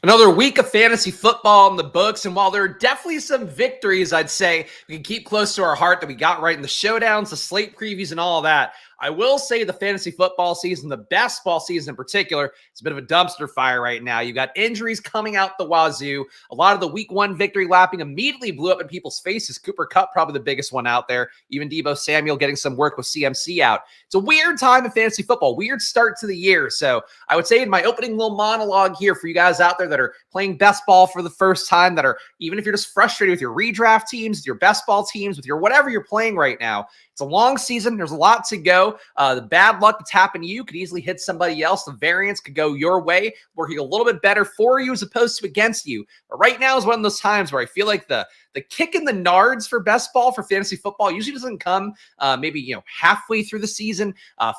Another week of fantasy football in the books, and while there are definitely some victories, I'd say we can keep close to our heart that we got right in the showdowns, the slate previews, and all of that. I will say the fantasy football season, the best ball season in particular, it's a bit of a dumpster fire right now. You got injuries coming out the wazoo. A lot of the week one victory lapping immediately blew up in people's faces. Cooper Kupp, probably the biggest one out there. Even Deebo Samuel getting some work with CMC out. It's a weird time in fantasy football, weird start to the year. So I would say in my opening little monologue here for you guys out there that are playing best ball for the first time, that are, even if you're just frustrated with your redraft teams, your best ball teams, with your whatever you're playing right now, it's a long season. There's a lot to go. The bad luck that's happened to you could easily hit somebody else. The variance could go your way, working a little bit better for you as opposed to against you. But right now is one of those times where I feel like the kick in the nards for best ball for fantasy football usually doesn't come maybe halfway through the season,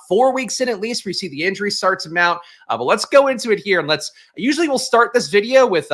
4 weeks in at least, where you see the injuries start to mount. But let's go into it here, and usually we'll start this video with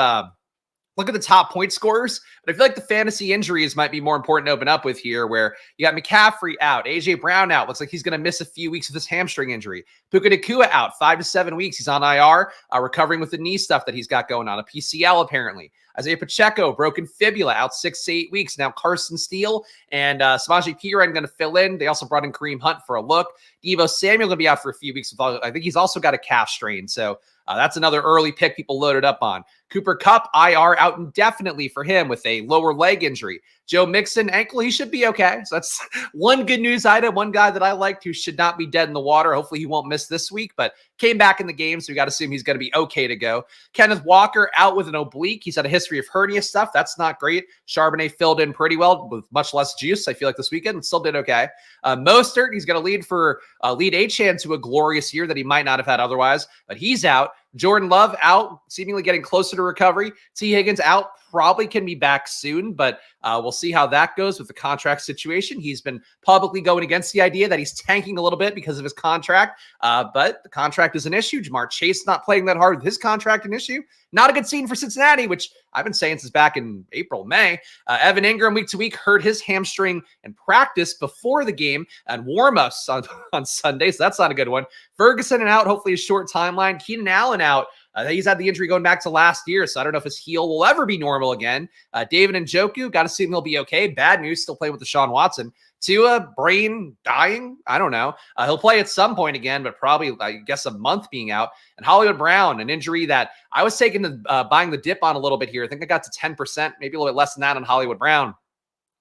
look at the top point scorers, but I feel like the fantasy injuries might be more important to open up with here, where you got McCaffrey out, A.J. Brown out. Looks like he's going to miss a few weeks with this hamstring injury. Puka Nacua out 5 to 7 weeks. He's on IR, recovering with the knee stuff that he's got going on, a PCL apparently. Isaiah Pacheco, broken fibula, out 6 to 8 weeks. Now Carson Steele and Samaje Perine going to fill in. They also brought in Kareem Hunt for a look. Deebo Samuel going to be out for a few weeks. I think he's also got a calf strain. So that's another early pick people loaded up on. Cooper Kupp, IR, out indefinitely for him with a lower leg injury. Joe Mixon, ankle, he should be okay. So that's one good news item. One guy that I liked who should not be dead in the water. Hopefully he won't miss this week, but came back in the game, so we got to assume he's going to be okay to go. Kenneth Walker out with an oblique. He's had a history of hernia stuff. That's not great. Charbonnet filled in pretty well with much less juice, I feel like, this weekend, but still did okay. Mostert, he's going to lead Achane to a glorious year that he might not have had otherwise, but he's out. Jordan Love out, seemingly getting closer to recovery. T. Higgins out, probably can be back soon, but we'll see how that goes with the contract situation. He's been publicly going against the idea that he's tanking a little bit because of his contract, but the contract is an issue. Jamar Chase not playing that hard with his contract an issue. Not a good scene for Cincinnati, which I've been saying since back in April, May. Evan Ingram week to week hurt his hamstring in practice before the game and warm-ups on Sunday, so that's not a good one. Ferguson and out, hopefully a short timeline. Keenan Allen out. He's had the injury going back to last year, so I don't know if his heel will ever be normal again. David Njoku, got to assume he'll be okay. Bad news, still playing with Deshaun Watson. Tua, brain dying? I don't know. He'll play at some point again, but probably, I guess, a month being out. And Hollywood Brown, an injury that I was taking the buying the dip on a little bit here. I think I got to 10%, maybe a little bit less than that on Hollywood Brown.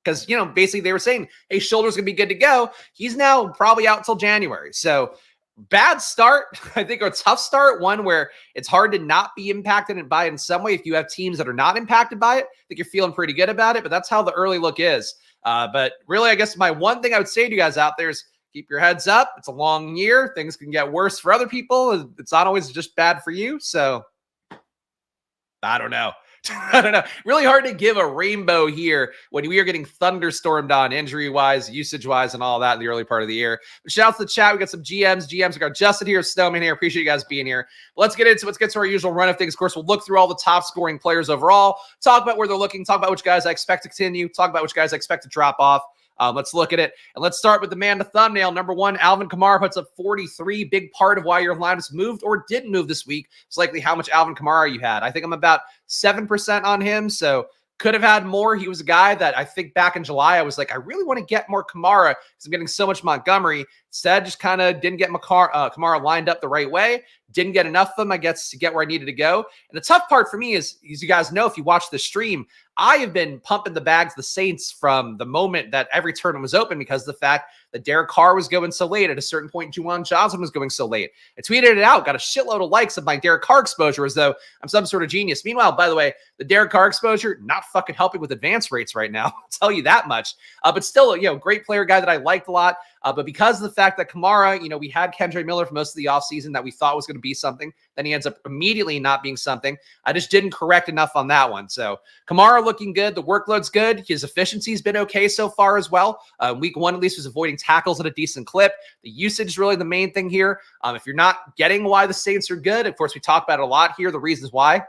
Because, basically they were saying, hey, shoulder's going to be good to go. He's now probably out until January. So bad start, I think, or a tough start, one where it's hard to not be impacted by it in some way. If you have teams that are not impacted by it, I think you're feeling pretty good about it, but that's how the early look is. But really, I guess my one thing I would say to you guys out there is keep your heads up. It's a long year. Things can get worse for other people. It's not always just bad for you. So I don't know. I don't know. Really hard to give a rainbow here when we are getting thunderstormed on injury-wise, usage-wise, and all that in the early part of the year. But shout out to the chat. We got some GMs. We got Justin here, Snowman here. Appreciate you guys being here. But let's get to our usual run of things. Of course, we'll look through all the top-scoring players overall, talk about where they're looking, talk about which guys I expect to continue, talk about which guys I expect to drop off. Let's look at it. And let's start with the man to thumbnail. Number one, Alvin Kamara puts up 43. Big part of why your line has moved or didn't move this week is likely how much Alvin Kamara you had. I think I'm about 7% on him, so could have had more. He was a guy that I think back in July, I was like, I really want to get more Kamara because I'm getting so much Montgomery. Instead, just kind of didn't get Kamara lined up the right way. Didn't get enough of them, I guess, to get where I needed to go. And the tough part for me is, as you guys know, if you watch the stream, I have been pumping the bags of the Saints from the moment that every tournament was open because of the fact that Derek Carr was going so late. At a certain point, Juwan Johnson was going so late. I tweeted it out, got a shitload of likes of my Derek Carr exposure as though I'm some sort of genius. Meanwhile, by the way, the Derek Carr exposure, not fucking helping with advance rates right now. I'll tell you that much. But still, great player, guy that I liked a lot. But because of the fact that Kamara, we had Kendra Miller for most of the offseason that we thought was going to be something, then he ends up immediately not being something. I just didn't correct enough on that one. So Kamara looking good. The workload's good. His efficiency's been okay so far as well. Week one, at least, was avoiding tackles at a decent clip. The usage is really the main thing here. If you're not getting why the Saints are good, of course, we talk about it a lot here, the reasons why.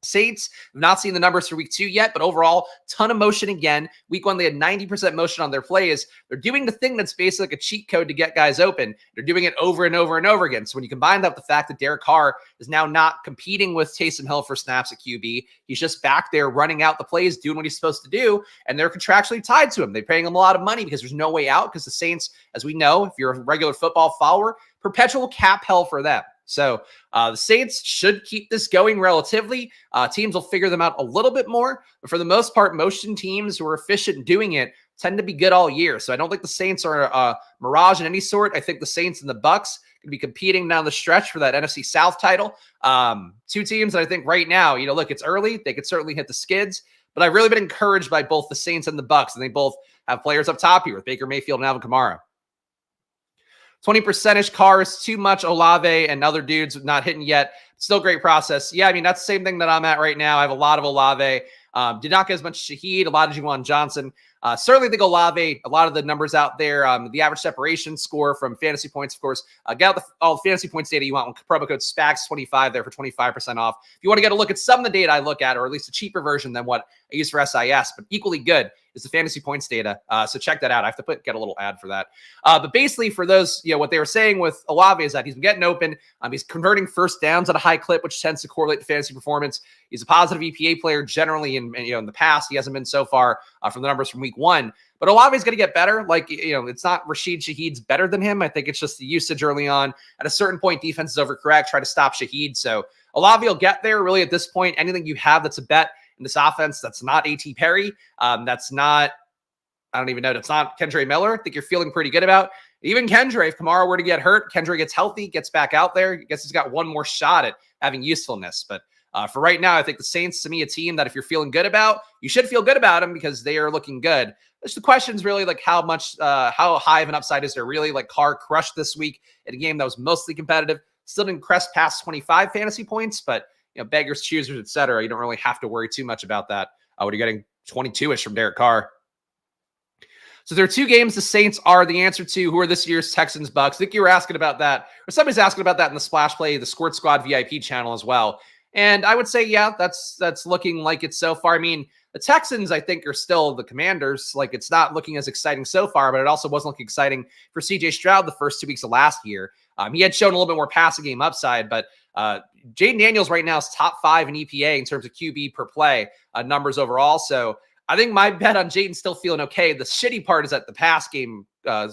Saints, have not seen the numbers for week 2 yet, but overall, ton of motion again. Week 1, they had 90% motion on their plays. They're doing the thing that's basically like a cheat code to get guys open. They're doing it over and over and over again. So when you combine that with the fact that Derek Carr is now not competing with Taysom Hill for snaps at QB, he's just back there running out the plays, doing what he's supposed to do, and they're contractually tied to him. They're paying him a lot of money because there's no way out, because the Saints, as we know, if you're a regular football follower, perpetual cap hell for them. So the Saints should keep this going relatively. Teams will figure them out a little bit more. But for the most part, motion teams who are efficient doing it tend to be good all year. So I don't think the Saints are a mirage in any sort. I think the Saints and the Bucks going to be competing down the stretch for that NFC South title. Two teams that I think right now, look, it's early. They could certainly hit the skids. But I've really been encouraged by both the Saints and the Bucks. And they both have players up top here with Baker Mayfield and Alvin Kamara. 20% Cars, too much Olave and other dudes not hitting yet. Still great process. Yeah, I mean, that's the same thing that I'm at right now. I have a lot of Olave. Did not get as much Shaheed, a lot of Juwan Johnson. Certainly think Olave, a lot of the numbers out there, the average separation score from fantasy points, of course. Get out all the fantasy points data you want with promo code SPAGS25 there for 25% off. If you want to get a look at some of the data I look at, or at least a cheaper version than what I use for SIS, but equally good, is the fantasy points data. So check that out. I have to get a little ad for that. But basically for those, what they were saying with Olave is that he's been getting open. He's converting first downs at a high clip, which tends to correlate to fantasy performance. He's a positive EPA player generally in the past. He hasn't been so far from the numbers from week 1. But Olave's going to get better. It's not Rashid Shaheed's better than him. I think it's just the usage early on. At a certain point, defense is overcorrect, try to stop Shaheed. So Olave will get there. Really, at this point, anything you have that's a bet in this offense that's not A.T. Perry, that's not, I don't even know, that's not Kendre Miller, I think you're feeling pretty good about. Even Kendre, if Kamara were to get hurt, Kendre gets healthy, gets back out there, I guess he's got one more shot at having usefulness. But for right now, I think the Saints, to me, a team that if you're feeling good about, you should feel good about them because they are looking good. The question is really how high of an upside is there really? Carr crushed this week in a game that was mostly competitive, still didn't crest past 25 fantasy points, but beggars, choosers, etc. You don't really have to worry too much about that when you're getting 22-ish from Derek Carr. So there are 2 games the Saints are the answer to. Who are this year's Texans Bucks? I think you were asking about that, or somebody's asking about that in the Splash Play, the Squirt Squad VIP channel as well. And I would say, yeah, that's looking like it so far. I mean, the Texans, I think, are still the Commanders. It's not looking as exciting so far, but it also wasn't looking exciting for C.J. Stroud the first 2 weeks of last year. He had shown a little bit more passing game upside, but Jaden Daniels right now is top 5 in EPA in terms of QB per play numbers overall. So I think my bet on Jaden still feeling okay. The shitty part is that the pass game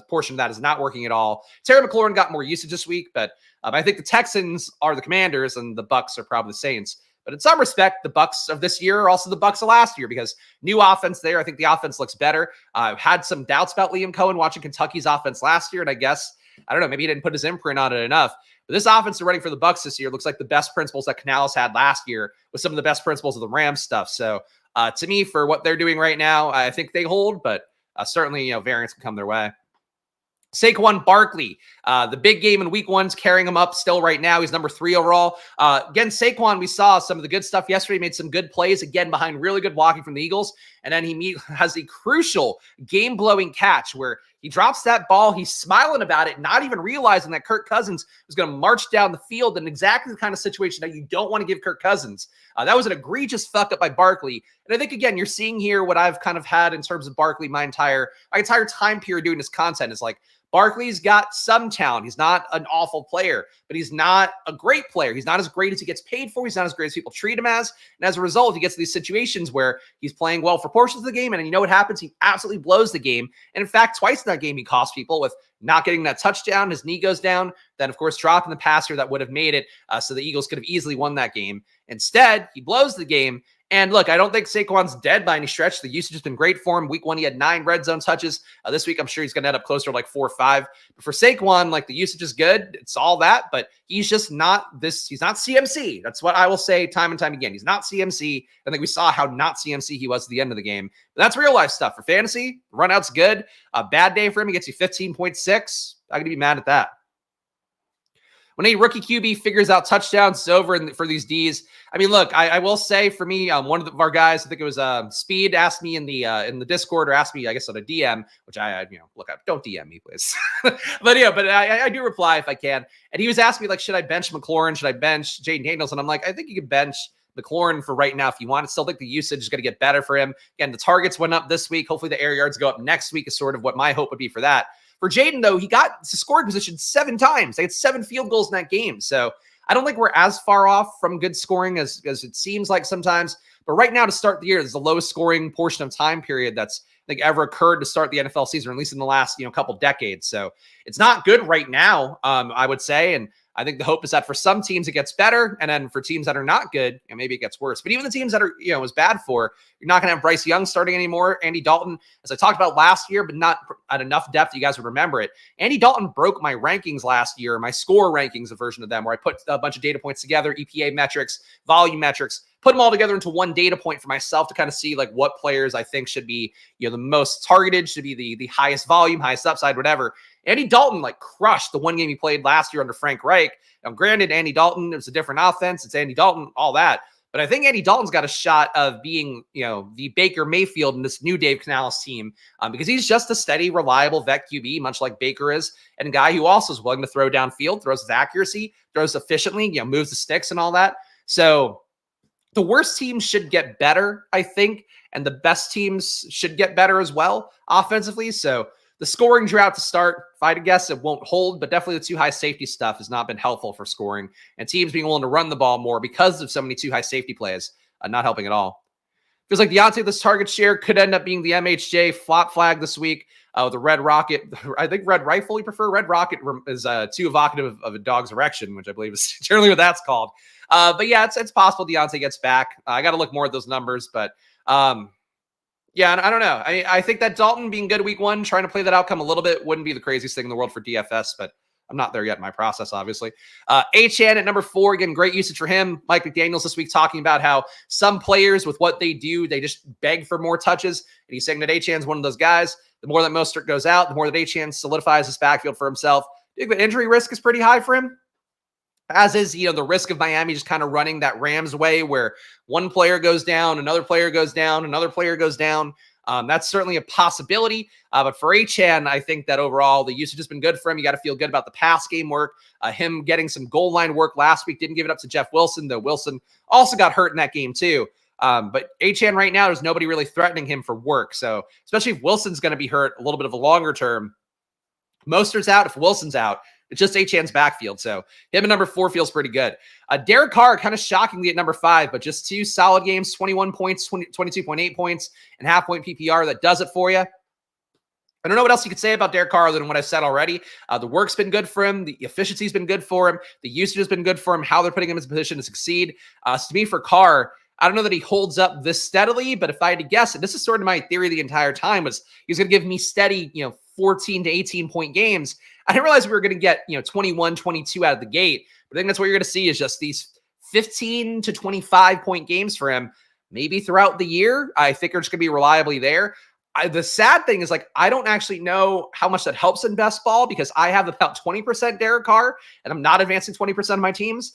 portion of that is not working at all. Terry McLaurin got more usage this week, but I think the Texans are the Commanders and the Bucks are probably the Saints. But in some respect, the Bucks of this year are also the Bucks of last year because new offense there. I think the offense looks better. I've had some doubts about Liam Cohen watching Kentucky's offense last year, and I guess, I don't know, maybe he didn't put his imprint on it enough. But this offense they're running for the Bucks this year looks like the best principles that Canales had last year with some of the best principles of the Rams stuff. So to me, for what they're doing right now, I think they hold, but certainly, variance can come their way. Saquon Barkley, the big game in week 1's carrying him up still right now. He's number 3 overall. Again, Saquon, we saw some of the good stuff yesterday, made some good plays, again, behind really good blocking from the Eagles. And then he has a crucial game-blowing catch where he drops that ball. He's smiling about it, not even realizing that Kirk Cousins was going to march down the field in exactly the kind of situation that you don't want to give Kirk Cousins. That was an egregious fuck up by Barkley. And I think, again, you're seeing here what I've kind of had in terms of Barkley my entire time period doing this content is Barkley's got some talent. He's not an awful player, but he's not a great player. He's not as great as he gets paid for. He's not as great as people treat him as. And as a result, he gets to these situations where he's playing well for portions of the game. And you know what happens? He absolutely blows the game. And in fact, twice in that game, he cost people with not getting that touchdown. His knee goes down. Then, of course, dropping the passer that would have made it. So the Eagles could have easily won that game. Instead, he blows the game. And look, I don't think Saquon's dead by any stretch. The usage has been great for him. Week 1, he had 9 red zone touches. This week, I'm sure he's going to end up closer to 4 or 5. But for Saquon, the usage is good. It's all that, but he's just not this. He's not CMC. That's what I will say time and time again. He's not CMC. I think we saw how not CMC he was at the end of the game. But that's real life stuff. For fantasy, run out's good. A bad day for him, he gets you 15.6. I'm going to be mad at that. When a rookie QB figures out touchdowns, it's over for these Ds. I mean, look, I will say for me, one of our guys, I think it was Speed, asked me in the Discord, or asked me, I guess, on a DM, which I look up. Don't DM me, please. but I do reply if I can. And he was asking me, should I bench McLaurin? Should I bench Jaden Daniels? And I'm like, I think you can bench McLaurin for right now, if you want to still think the usage is going to get better for him. Again, the targets went up this week. Hopefully the air yards go up next week is sort of what my hope would be for that. For Jaden, though, he got to scoring position 7 times. They had 7 field goals in that game. So I don't think we're as far off from good scoring as it seems like sometimes. But right now, to start the year, there's the lowest scoring portion of time period that's I think ever occurred to start the NFL season, or at least in the last couple decades. So it's not good right now, I would say. And I think the hope is that for some teams it gets better, and then for teams that are not good, maybe it gets worse. But even the teams that are was bad for, you're not going to have Bryce Young starting anymore. Andy Dalton, as I talked about last year, but not at enough depth, you guys would remember it. Andy Dalton broke my rankings last year, my score rankings, a version of them, where I put a bunch of data points together, EPA metrics, volume metrics, put them all together into one data point for myself to kind of see like what players I think should be the most targeted, should be the highest volume, highest upside, whatever. Andy Dalton like crushed the one game he played last year under Frank Reich. Now, granted, Andy Dalton, it was a different offense. It's Andy Dalton, all that. But I think Andy Dalton's got a shot of being, the Baker Mayfield in this new Dave Canales team because he's just a steady, reliable vet QB, much like Baker is, and a guy who also is willing to throw downfield, throws with accuracy, throws efficiently, moves the sticks and all that. So the worst teams should get better, I think, and the best teams should get better as well offensively. So the scoring drought to start, if I had to guess, it won't hold, but definitely the too high safety stuff has not been helpful for scoring, and teams being willing to run the ball more because of so many too high safety plays, not helping at all. Feels like Deontay, this target share could end up being the MHJ flop flag this week with the Red Rocket. I think Red Rifle we prefer. Red Rocket is too evocative of a dog's erection, which I believe is generally what that's called. But yeah, it's possible Deontay gets back. I got to look more at those numbers, but yeah, I don't know. I think that Dalton being good week 1, trying to play that outcome a little bit wouldn't be the craziest thing in the world for DFS, but I'm not there yet in my process, obviously. Achane at number 4, again, great usage for him. Mike McDaniels this week talking about how some players with what they do, they just beg for more touches. And he's saying that Achane's one of those guys. The more that Mostert goes out, the more that Achane solidifies his backfield for himself. I think the injury risk is pretty high for him. As is, the risk of Miami just kind of running that Rams way where one player goes down, another player goes down, another player goes down. That's certainly a possibility. But for Achane, I think that overall the usage has been good for him. You got to feel good about the pass game work. Him getting some goal line work last week, didn't give it up to Jeff Wilson, though Wilson also got hurt in that game too. But Achane right now, there's nobody really threatening him for work. So especially if Wilson's going to be hurt a little bit of a longer term, Mostert's out. If Wilson's out, it's just Achane's backfield. So him at number 4 feels pretty good. Derek Carr, kind of shockingly at number 5, but just 2 solid games, 21 points, 22.8 points, and half-point PPR. That does it for you. I don't know what else you could say about Derek Carr other than what I've said already. The work's been good for him. The efficiency's been good for him. The usage has been good for him. How they're putting him in his position to succeed. So to me, for Carr, I don't know that he holds up this steadily, but if I had to guess, and this is sort of my theory the entire time, was he's going to give me steady, 14 to 18 point games. I didn't realize we were going to get, 21, 22 out of the gate. But I think that's what you're going to see is just these 15 to 25 point games for him, maybe throughout the year. I think they're just going to be reliably there. The sad thing is, I don't actually know how much that helps in best ball because I have about 20% Derek Carr and I'm not advancing 20% of my teams.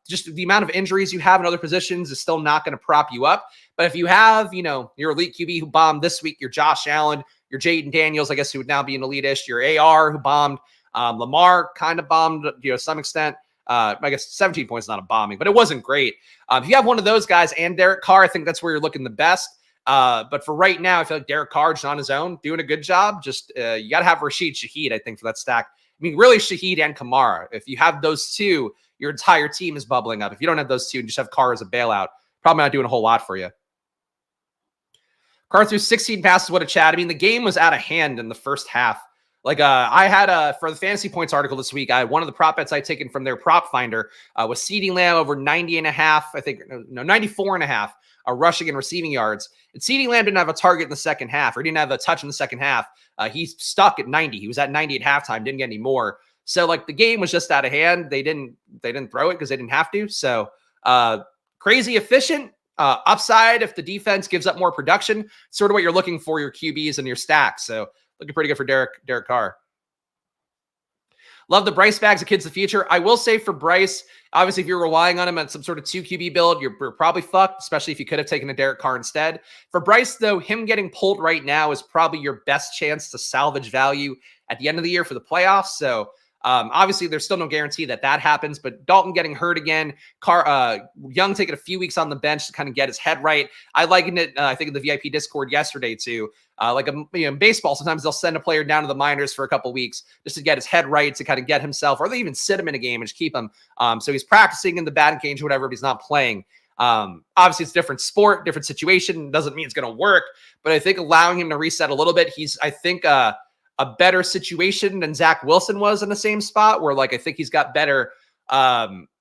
Just the amount of injuries you have in other positions is still not going to prop you up. But if you have, your elite QB who bombed this week, your Josh Allen, your Jaden Daniels, I guess, who would now be an elite-ish, your AR who bombed, Lamar kind of bombed, to some extent. I guess 17 points is not a bombing, but it wasn't great. If you have one of those guys and Derek Carr, I think that's where you're looking the best. But for right now, I feel like Derek Carr just on his own, doing a good job. Just you got to have Rashid Shaheed, I think, for that stack. I mean, really Shaheed and Kamara. If you have those two, your entire team is bubbling up. If you don't have those two and just have Carr as a bailout, probably not doing a whole lot for you. Carr threw 16 passes. What a chat. I mean, the game was out of hand in the first half. I had for the fantasy points article this week, one of the prop bets I'd taken from their prop finder was CeeDee Lamb over 90 and a half. I think 94 and a half rushing and receiving yards. And CeeDee Lamb didn't have a target in the second half, or didn't have a touch in the second half. He's stuck at 90. He was at 90 at halftime. Didn't get any more. So the game was just out of hand. They didn't throw it because they didn't have to. So crazy efficient. Upside if the defense gives up more production, sort of what you're looking for your QBs and your stacks. So looking pretty good for Derek Carr. Love the Bryce Spags of Kids of the Future. I will say for Bryce, obviously, if you're relying on him at some sort of 2 QB build, you're probably fucked, especially if you could have taken a Derek Carr instead. For Bryce, though, him getting pulled right now is probably your best chance to salvage value at the end of the year for the playoffs. So Obviously, there's still no guarantee that happens, but Dalton getting hurt again, Young taking a few weeks on the bench to kind of get his head right. I likened it, I think, in the VIP Discord yesterday to in baseball, sometimes they'll send a player down to the minors for a couple weeks just to get his head right, to kind of get himself, or they even sit him in a game and just keep him. So he's practicing in the batting cage or whatever, but he's not playing. Obviously, it's a different sport, different situation. Doesn't mean it's going to work, but I think allowing him to reset a little bit, he's, I think, a better situation than Zach Wilson was in the same spot, where I think he's got better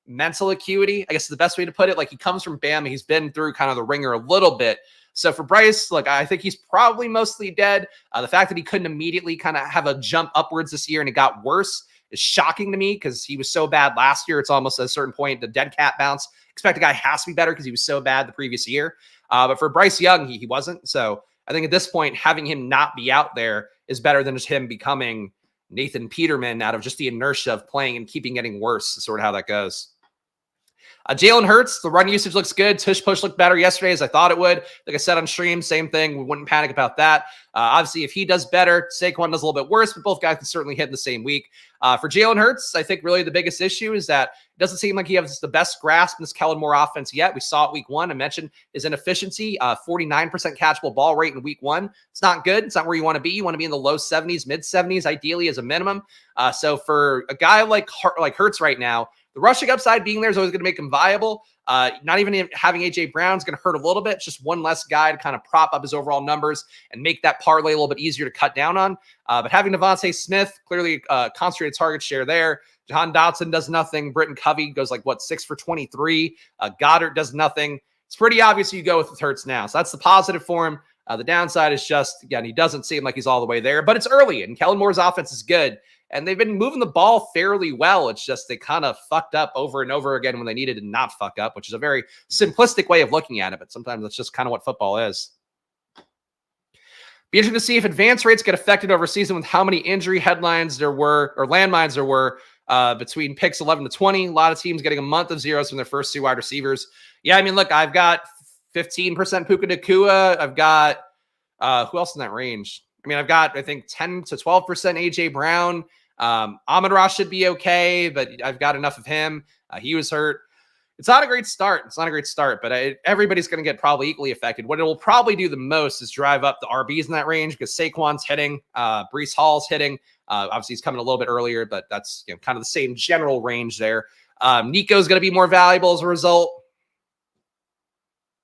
mental acuity, I guess is the best way to put it. He comes from Bama. He's been through kind of the ringer a little bit. So for Bryce, I think he's probably mostly dead. The fact that he couldn't immediately kind of have a jump upwards this year and it got worse is shocking to me, because he was so bad last year. It's almost at a certain point, the dead cat bounce. Expect a guy has to be better because he was so bad the previous year. But for Bryce Young, he wasn't. So I think at this point, having him not be out there is better than just him becoming Nathan Peterman out of just the inertia of playing and keeping getting worse. Is sort of how that goes. Jalen Hurts, the run usage looks good. Tush push looked better yesterday as I thought it would. Like I said on stream, same thing. We wouldn't panic about that. Obviously, if he does better, Saquon does a little bit worse, but both guys can certainly hit in the same week. For Jalen Hurts, I think really the biggest issue is that it doesn't seem like he has the best grasp in this Kellen Moore offense yet. We saw it week one. I mentioned his inefficiency, 49% catchable ball rate in week one. It's not good. It's not where you want to be. You want to be in the low 70s, mid 70s, ideally as a minimum. So for a guy like Hurts right now, the rushing upside being there is always going to make him viable. Not even having A.J. Brown is going to hurt a little bit. It's just one less guy to kind of prop up his overall numbers and make that parlay a little bit easier to cut down on. But having Devontae Smith, clearly concentrated target share there. Jahan Dotson does nothing. Britton Covey goes 6 for 23. Goddard does nothing. It's pretty obvious you go with Hurts now. So that's the positive for him. The downside is just, again, he doesn't seem like he's all the way there. But it's early, and Kellen Moore's offense is good. And they've been moving the ball fairly well. It's just they kind of fucked up over and over again when they needed to not fuck up, which is a very simplistic way of looking at it. But sometimes that's just kind of what football is. Be interesting to see if advance rates get affected over season with how many injury headlines there were, or landmines there were, between picks 11 to 20. A lot of teams getting a month of zeros from their first two wide receivers. Yeah, I mean, look, I've got 15% Puka Nacua. I've got, who else in that range? I mean, I've got, I think, 10 to 12% A.J. Brown. Amon-Ra should be okay, but I've got enough of him. He was hurt. It's not a great start. But everybody's going to get probably equally affected. What it will probably do the most is drive up the RBs in that range, because Saquon's hitting, Breece Hall's hitting. Obviously, he's coming a little bit earlier, but that's kind of the same general range there. Nico's going to be more valuable as a result.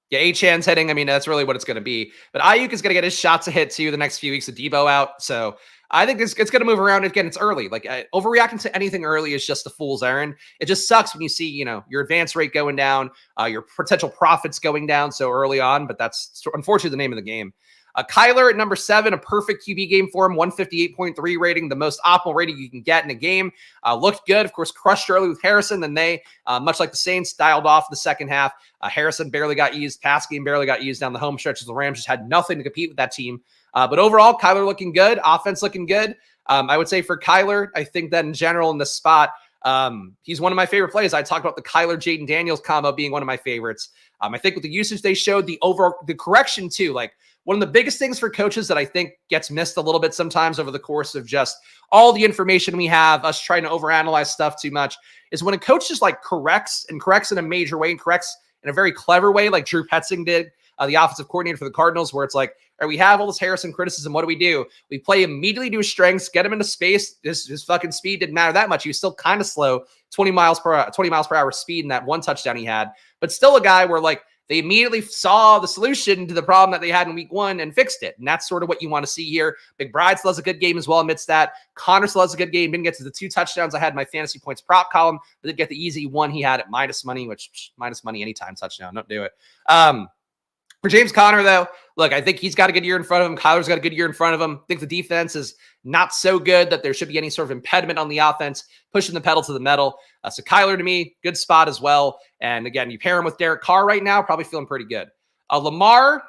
Yeah, Achan's hitting. I mean, that's really what it's going to be. But Ayuk is going to get his shots to hit too the next few weeks with Debo out. So I think it's going to move around. Again, it's early. Overreacting to anything early is just a fool's errand. It just sucks when you see, your advance rate going down, your potential profits going down so early on. But that's unfortunately the name of the game. Kyler at number 7, a perfect QB game for him, 158.3 rating, the most optimal rating you can get in a game. Looked good, of course, crushed early with Harrison. Then they, much like the Saints, dialed off the second half. Harrison barely got used. Pass game barely got used down the home stretch. The Rams just had nothing to compete with that team. But overall, Kyler looking good. Offense looking good. I would say for Kyler, I think that in general in this spot, he's one of my favorite plays. I talked about the Kyler Jaden Daniels combo being one of my favorites. I think with the usage they showed, the correction too, one of the biggest things for coaches that I think gets missed a little bit sometimes over the course of just all the information we have, us trying to overanalyze stuff too much, is when a coach just corrects in a major way and corrects in a very clever way, like Drew Petzing did, the offensive coordinator for the Cardinals, where it's all right, we have all this Harrison criticism. What do? We play immediately to his strengths, get him into space. His fucking speed didn't matter that much. He was still kind of slow, 20 miles per hour speed in that one touchdown he had, but still a guy where they immediately saw the solution to the problem that they had in week one and fixed it. And that's sort of what you want to see here. McBride still has a good game as well amidst that. Connor still has a good game. Didn't get to the 2 touchdowns I had in my fantasy points prop column, but did get the easy one he had at minus money, which minus money anytime touchdown. Don't do it. For James Conner, though, look, I think he's got a good year in front of him. Kyler's got a good year in front of him. I think the defense is not so good that there should be any sort of impediment on the offense, pushing the pedal to the metal. So Kyler, to me, good spot as well. And again, you pair him with Derek Carr right now, probably feeling pretty good. Lamar,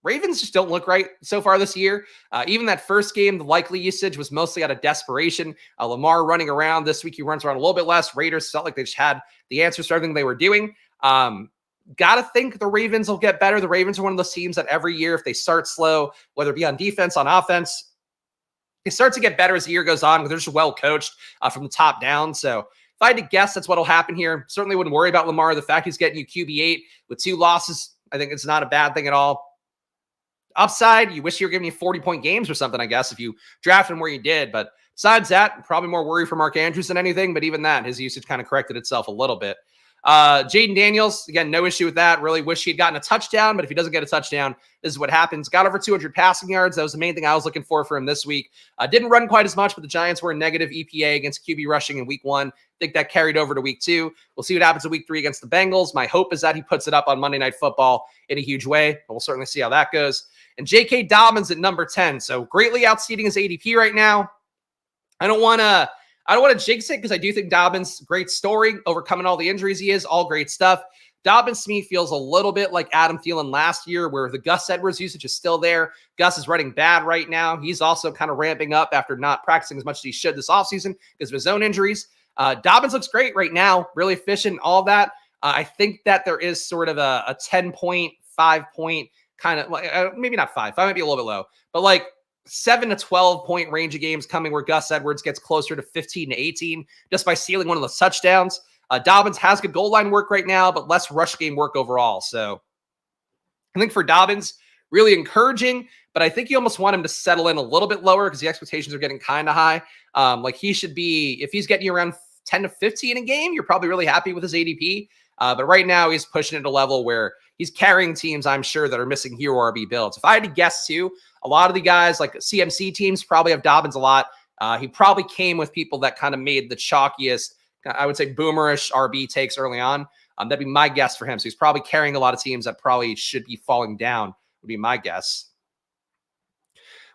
Ravens just don't look right so far this year. Even that first game, the likely usage was mostly out of desperation. Lamar running around this week, he runs around a little bit less. Raiders felt like they just had the answers to everything they were doing. Got to think the Ravens will get better. The Ravens are one of those teams that every year, if they start slow, whether it be on defense, on offense, He starts to get better as the year goes on because they're just well coached from the top down. So if I had to guess, that's what'll happen here. Certainly wouldn't worry about Lamar. The fact he's getting you QB8 with 2 losses, I think it's not a bad thing at all. Upside, you wish you were giving you 40-point games or something, I guess, if you drafted him where you did. But besides that, probably more worry for Mark Andrews than anything. But even that, his usage kind of corrected itself a little bit. Jaden Daniels, again, no issue with that. Really wish he had gotten a touchdown, but if he doesn't get a touchdown, this is what happens. Got over 200 passing yards. That was the main thing I was looking for him this week. Didn't run quite as much, but the Giants were in negative EPA against QB rushing in week 1. I think that carried over to week 2. We'll see what happens in week 3 against the Bengals. My hope is that he puts it up on Monday Night Football in a huge way, but we'll certainly see how that goes. And J.K. Dobbins at number 10. So greatly outseeding his ADP right now. I don't want to jinx it because I do think Dobbins, great story, overcoming all the injuries he is, all great stuff. Dobbins to me feels a little bit like Adam Thielen last year where the Gus Edwards usage is still there. Gus is running bad right now. He's also kind of ramping up after not practicing as much as he should this offseason because of his own injuries. Dobbins looks great right now, really efficient, all that. I think that there is sort of a 10-point, 5-point kind of, maybe not 5 might be a little bit low, but like 7 to 12 point range of games coming where Gus Edwards gets closer to 15 to 18 just by stealing one of those touchdowns. Dobbins has good goal line work right now, but less rush game work overall. So I think for Dobbins, really encouraging, but I think you almost want him to settle in a little bit lower because the expectations are getting kind of high. Like he should be, if he's getting you around 10 to 15 a game, you're probably really happy with his ADP. But right now he's pushing it a level where he's carrying teams, I'm sure, that are missing hero RB builds. If I had to guess too, a lot of the guys like CMC teams probably have Dobbins a lot. He probably came with people that kind of made the chalkiest, I would say, boomerish RB takes early on. That'd be my guess for him. So he's probably carrying a lot of teams that probably should be falling down, would be my guess.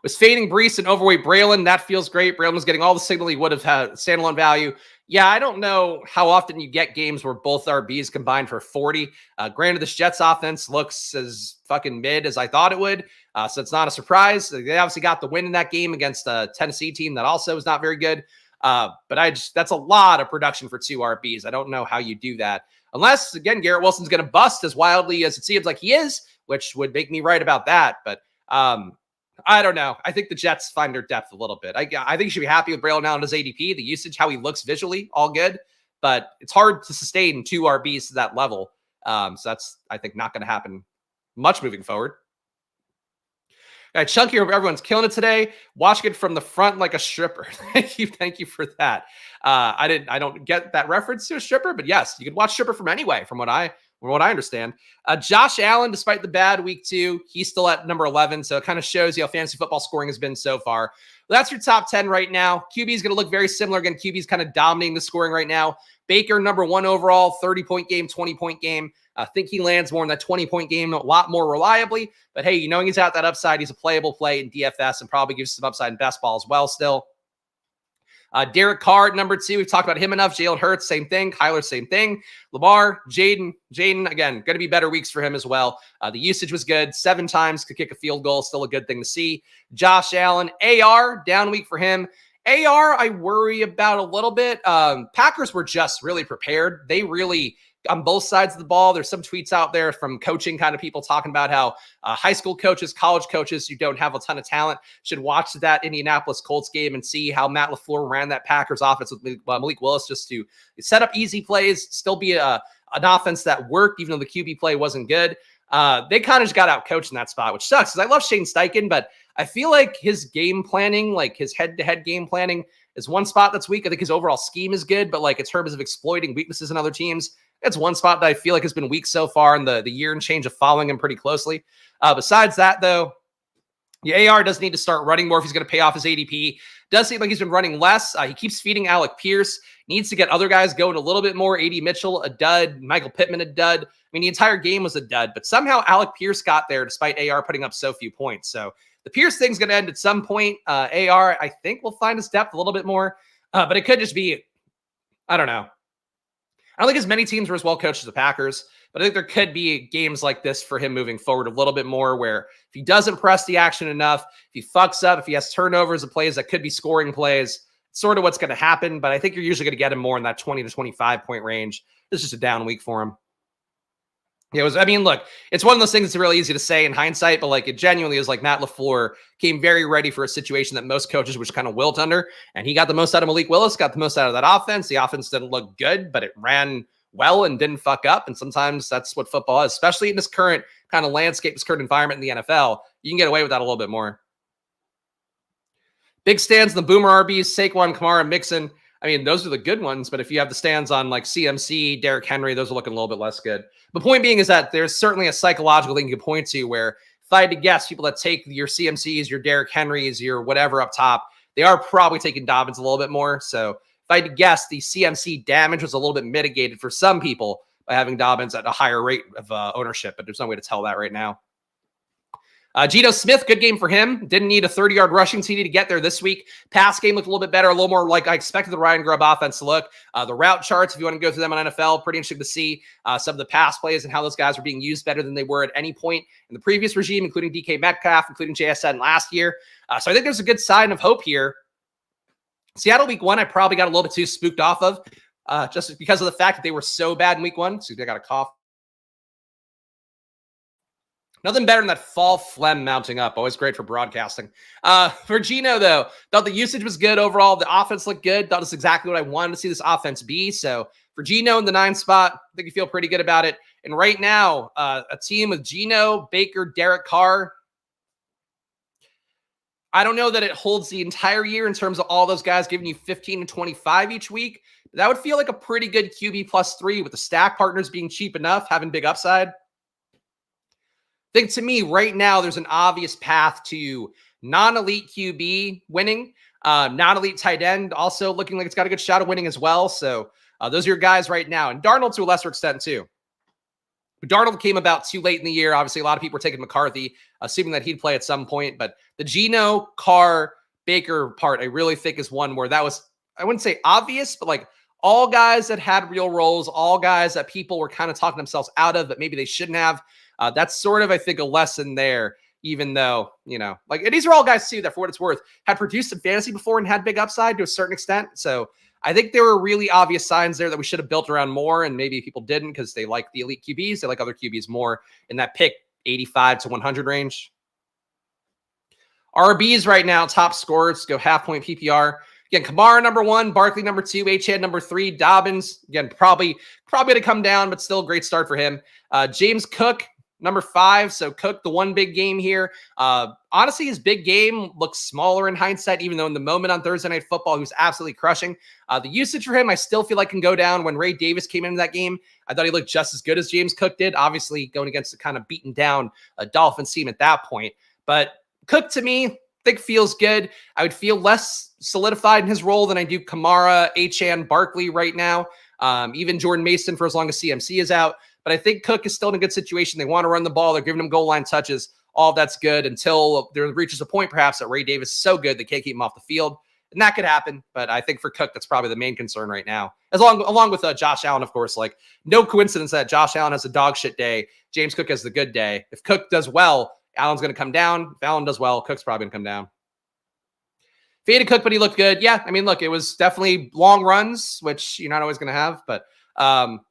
Was fading Brees and overweight Braylon. That feels great. Braylon was getting all the signal he would have had standalone value. Yeah, I don't know how often you get games where both RBs combined for 40. Granted, this Jets offense looks as fucking mid as I thought it would. So it's not a surprise. They obviously got the win in that game against a Tennessee team that also is not very good. But that's a lot of production for 2 RBs. I don't know how you do that. Unless, again, Garrett Wilson's going to bust as wildly as it seems like he is, which would make me right about that. But I don't know. I think the Jets find their depth a little bit. I think you should be happy with Braylon now on his ADP. The usage, how he looks visually, all good. But it's hard to sustain 2 RBs to that level. So that's, I think, not going to happen much moving forward. All right, Chunky, everyone's killing it today. Watching it from the front like a stripper. Thank you for that. I don't get that reference to a stripper, but yes, you can watch stripper from anyway, from what I understand. Josh Allen, despite the bad week 2, he's still at number 11. So it kind of shows you how fantasy football scoring has been so far. Well, that's your top 10 right now. QB is going to look very similar. Again, QB is kind of dominating the scoring right now. Baker, number 1 overall, 30-point game, 20-point game. I think he lands more in that 20-point game, a lot more reliably. But hey, knowing he's out that upside, he's a playable play in DFS and probably gives some upside in best ball as well still. Derek Carr, number 2. We've talked about him enough. Jalen Hurts, same thing. Kyler, same thing. Lamar, Jaden, again, going to be better weeks for him as well. The usage was good. 7 times could kick a field goal. Still a good thing to see. Josh Allen, AR, down week for him. AR, I worry about a little bit. Packers were just really prepared. They really, on both sides of the ball, there's some tweets out there from coaching kind of people talking about how high school coaches, college coaches who don't have a ton of talent should watch that Indianapolis Colts game and see how Matt LaFleur ran that Packers offense with Malik Willis just to set up easy plays, still be an offense that worked even though the QB play wasn't good. They kind of just got out coached in that spot, which sucks because I love Shane Steichen, but I feel like his game planning, like his head-to-head game planning is one spot that's weak. I think his overall scheme is good, but like in terms of exploiting weaknesses in other teams, it's one spot that I feel like has been weak so far in the year and change of following him pretty closely. Besides that, though, the AR does need to start running more if he's going to pay off his ADP. Does seem like he's been running less. He keeps feeding Alec Pierce. Needs to get other guys going a little bit more. A.D. Mitchell, a dud. Michael Pittman, a dud. I mean, the entire game was a dud, but somehow Alec Pierce got there despite AR putting up so few points. So the Pierce thing's going to end at some point. AR, I think, will find his depth a little bit more, but it could just be, I don't know. I don't think as many teams were as well coached as the Packers, but I think there could be games like this for him moving forward a little bit more where if he doesn't press the action enough, if he fucks up, if he has turnovers of plays that could be scoring plays, it's sort of what's going to happen. But I think you're usually going to get him more in that 20 to 25 point range. This is just a down week for him. Yeah, it was. I mean, look, it's one of those things that's really easy to say in hindsight, but like it genuinely is like Matt LaFleur came very ready for a situation that most coaches would kind of wilt under, and he got the most out of Malik Willis, got the most out of that offense. The offense didn't look good, but it ran well and didn't fuck up. And sometimes that's what football is, especially in this current kind of landscape, this current environment in the NFL. You can get away with that a little bit more. Big stands, the Boomer RBs, Saquon, Kamara, Mixon. I mean, those are the good ones, but if you have the stands on like CMC, Derrick Henry, those are looking a little bit less good. The point being is that there's certainly a psychological thing you can point to where if I had to guess, people that take your CMCs, your Derrick Henrys, your whatever up top, they are probably taking Dobbins a little bit more. So if I had to guess, the CMC damage was a little bit mitigated for some people by having Dobbins at a higher rate of ownership, but there's no way to tell that right now. Geno Smith, good game for him. Didn't need a 30-yard rushing TD to get there this week. Pass game looked a little bit better, a little more like I expected the Ryan Grubb offense to look. The route charts, if you want to go through them on NFL, pretty interesting to see some of the pass plays and how those guys were being used better than they were at any point in the previous regime, including DK Metcalf, including JSN last year. So I think there's a good sign of hope here. Seattle week 1, I probably got a little bit too spooked off of just because of the fact that they were so bad in week 1. Excuse me, I got a cough. Nothing better than that fall phlegm mounting up. Always great for broadcasting. For Geno, though, thought the usage was good overall. The offense looked good. Thought it's exactly what I wanted to see this offense be. So for Geno in the 9 spot, I think you feel pretty good about it. And right now, a team with Geno, Baker, Derek Carr, I don't know that it holds the entire year in terms of all those guys giving you 15 and 25 each week. That would feel like a pretty good QB +3 with the stack partners being cheap enough, having big upside. I think to me right now, there's an obvious path to non-elite QB winning, non-elite tight end also looking like it's got a good shot of winning as well. So those are your guys right now. And Darnold to a lesser extent too. But Darnold came about too late in the year. Obviously, a lot of people were taking McCarthy, assuming that he'd play at some point. But the Geno, Carr, Baker part, I really think is one where that was, I wouldn't say obvious, but like all guys that had real roles, all guys that people were kind of talking themselves out of, but maybe they shouldn't have. That's sort of, I think, a lesson there, even though, you know, like, and these are all guys too that for what it's worth had produced in fantasy before and had big upside to a certain extent. So I think there were really obvious signs there that we should have built around more. And maybe people didn't because they like the elite QBs. They like other QBs more in that pick 85 to 100 range. RBs right now, top scorers, go half point PPR. Again, Kamara number 1, Barkley number 2, Achane number 3, Dobbins, again, probably to come down, but still a great start for him. James Cook, number 5. So Cook, the one big game here. Honestly, his big game looks smaller in hindsight, even though in the moment on Thursday Night Football, he was absolutely crushing. The usage for him, I still feel like can go down. When Ray Davis came into that game, I thought he looked just as good as James Cook did, obviously going against a kind of beaten down Dolphins team at that point. But Cook, to me, I think feels good. I would feel less solidified in his role than I do Kamara, Achane, Barkley right now. Even Jordan Mason for as long as CMC is out. But I think Cook is still in a good situation. They want to run the ball. They're giving him goal line touches. All that's good until there reaches a point perhaps that Ray Davis is so good they can't keep him off the field. And that could happen. But I think for Cook, that's probably the main concern right now. Along with Josh Allen, of course. Like, no coincidence that Josh Allen has a dog shit day. James Cook has the good day. If Cook does well, Allen's going to come down. If Allen does well, Cook's probably going to come down. Faded Cook, but he looked good. Yeah, I mean, look, it was definitely long runs, which you're not always going to have. But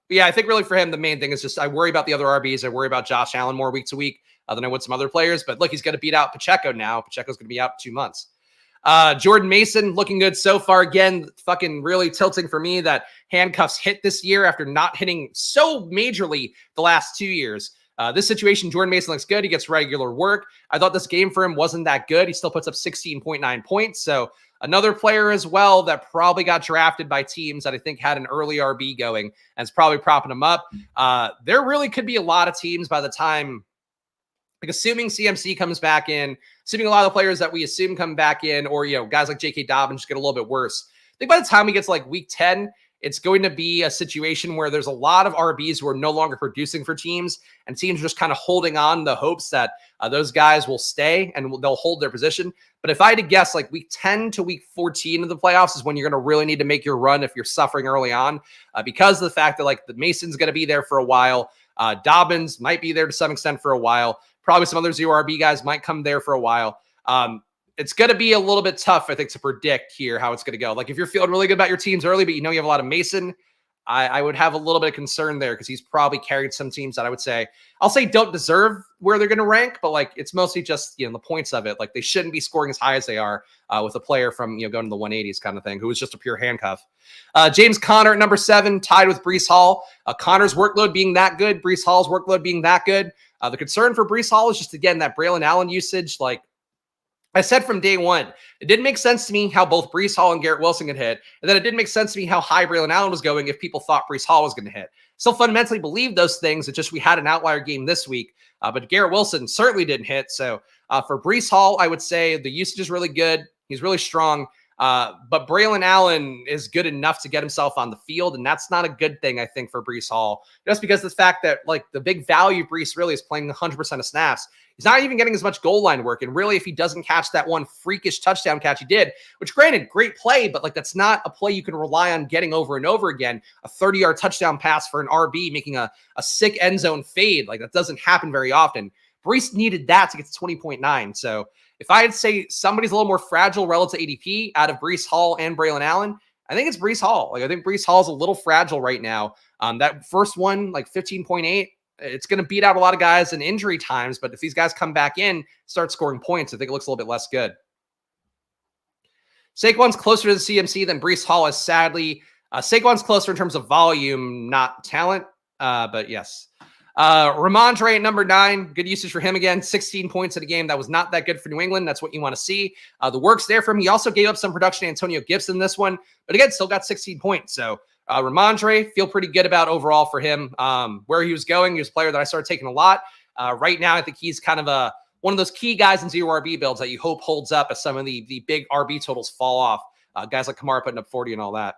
yeah, I think really for him, the main thing is just I worry about the other RBs. I worry about Josh Allen more week to week than I would some other players. But look, he's going to beat out Pacheco now. Pacheco's going to be out 2 months. Jordan Mason looking good so far. Again, fucking really tilting for me that handcuffs hit this year after not hitting so majorly the last 2 years. This situation, Jordan Mason looks good. He gets regular work. I thought this game for him wasn't that good. He still puts up 16.9 points. So another player as well that probably got drafted by teams that I think had an early RB going and is probably propping him up. There really could be a lot of teams by the time, like assuming CMC comes back in, assuming a lot of the players that we assume come back in, or, you know, guys like J.K. Dobbins just get a little bit worse. I think by the time we get to like week 10, it's going to be a situation where there's a lot of RBs who are no longer producing for teams, and teams are just kind of holding on the hopes that those guys will stay and they'll hold their position. But if I had to guess, like week 10 to week 14 of the playoffs is when you're going to really need to make your run if you're suffering early on, because of the fact that like the Mason's going to be there for a while. Dobbins might be there to some extent for a while. Probably some other zero RB guys might come there for a while. It's going to be a little bit tough, I think, to predict here how it's going to go. Like if you're feeling really good about your teams early, but you know you have a lot of Mason, I would have a little bit of concern there because he's probably carried some teams that I'll say don't deserve where they're going to rank, but like it's mostly just, the points of it. Like they shouldn't be scoring as high as they are with a player from, going to the 180s kind of thing, who was just a pure handcuff. James Conner at number 7, tied with Breece Hall. Conner's workload being that good, Breece Hall's workload being that good. The concern for Breece Hall is just, again, that Braylon Allen usage. Like I said from day one, it didn't make sense to me how both Breece Hall and Garrett Wilson could hit. And then it didn't make sense to me how high Braylon Allen was going if people thought Breece Hall was going to hit. Still fundamentally believe those things. It's just we had an outlier game this week. But Garrett Wilson certainly didn't hit. So for Breece Hall, I would say the usage is really good. He's really strong. But Braylon Allen is good enough to get himself on the field, and that's not a good thing, I think, for Breece Hall. Just because of the fact that, like, the big value of Breece really is playing 100% of snaps. He's not even getting as much goal line work, and really, if he doesn't catch that one freakish touchdown catch he did, which, granted, great play, but, like, that's not a play you can rely on getting over and over again. A 30-yard touchdown pass for an RB making a sick end zone fade. Like, that doesn't happen very often. Breece needed that to get to 20.9, so if I had to say somebody's a little more fragile relative to ADP out of Breece Hall and Braylon Allen, I think it's Breece Hall. Like I think Breece Hall is a little fragile right now. That first one, like 15.8, it's going to beat out a lot of guys in injury times. But if these guys come back in, start scoring points, I think it looks a little bit less good. Saquon's closer to the CMC than Breece Hall is, sadly. Saquon's closer in terms of volume, not talent. But yes. Ramondre at number 9, good usage for him again. 16 points in a game that was not that good for New England. That's what you want to see. The work's there for him. He also gave up some production to Antonio Gibson this one, but again, still got 16 points. So Ramondre, feel pretty good about overall for him. Where he was going, he was a player that I started taking a lot. Right now, I think he's kind of one of those key guys in zero RB builds that you hope holds up as some of the big RB totals fall off. Guys like Kamara putting up 40 and all that.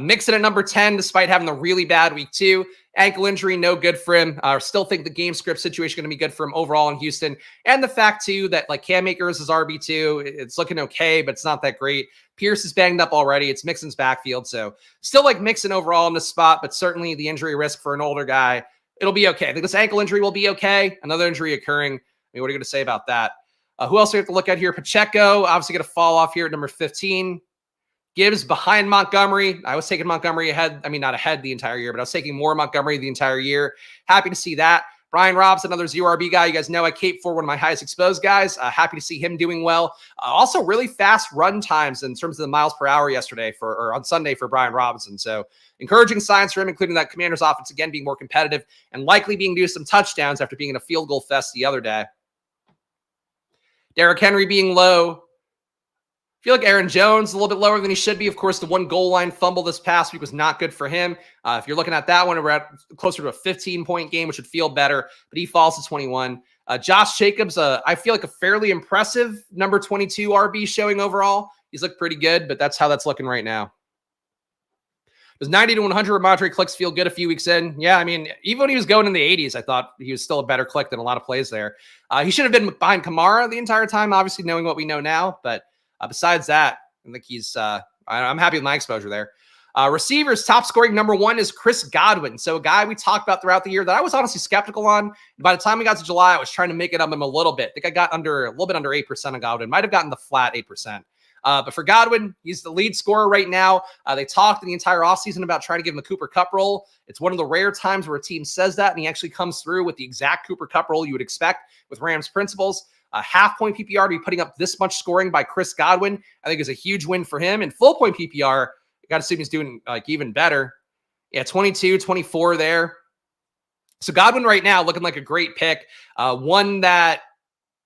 Mixon at number 10, despite having a really bad week 2. Ankle injury, no good for him. Still think the game script situation is going to be good for him overall in Houston. And the fact, too, that like Cam Akers is RB2. It's looking okay, but it's not that great. Pierce is banged up already. It's Mixon's backfield. So still like Mixon overall in this spot, but certainly the injury risk for an older guy, it'll be okay. I think this ankle injury will be okay. Another injury occurring. I mean, what are you going to say about that? Who else do we have to look at here? Pacheco, obviously going to fall off here at number 15. Gibbs behind Montgomery. I was taking Montgomery ahead. I mean, not ahead the entire year, but I was taking more Montgomery the entire year. Happy to see that. Brian Robs, another zero RB guy. You guys know I cape for one of my highest exposed guys. Happy to see him doing well. Also, really fast run times in terms of the miles per hour yesterday or on Sunday for Brian Robinson. So encouraging signs for him, including that Commanders offense again being more competitive and likely being due to some touchdowns after being in a field goal fest the other day. Derrick Henry being low. I feel like Aaron Jones is a little bit lower than he should be. Of course, the one goal line fumble this past week was not good for him. If you're looking at that one, we're at closer to a 15-point game, which would feel better, but he falls to 21. Josh Jacobs, I feel like a fairly impressive number 22 RB showing overall. He's looked pretty good, but that's how that's looking right now. Does 90 to 100 Ramondre clicks feel good a few weeks in? Yeah, I mean, even when he was going in the 80s, I thought he was still a better click than a lot of plays there. He should have been behind Kamara the entire time, obviously knowing what we know now, but besides that, I think he's I'm happy with my exposure there. Receivers, top scoring number 1 is Chris Godwin. So a guy we talked about throughout the year that I was honestly skeptical on. By the time we got to July, I was trying to make it up him a little bit. I think I got a little bit under 8% on Godwin. Might have gotten the flat 8%. But for Godwin, he's the lead scorer right now. They talked the entire offseason about trying to give him a Cooper Kupp role. It's one of the rare times where a team says that, and he actually comes through with the exact Cooper Kupp role you would expect with Rams principles. A half-point PPR to be putting up this much scoring by Chris Godwin, I think is a huge win for him. And full-point PPR, you got to assume he's doing like even better. Yeah, 22, 24 there. So Godwin right now looking like a great pick. One that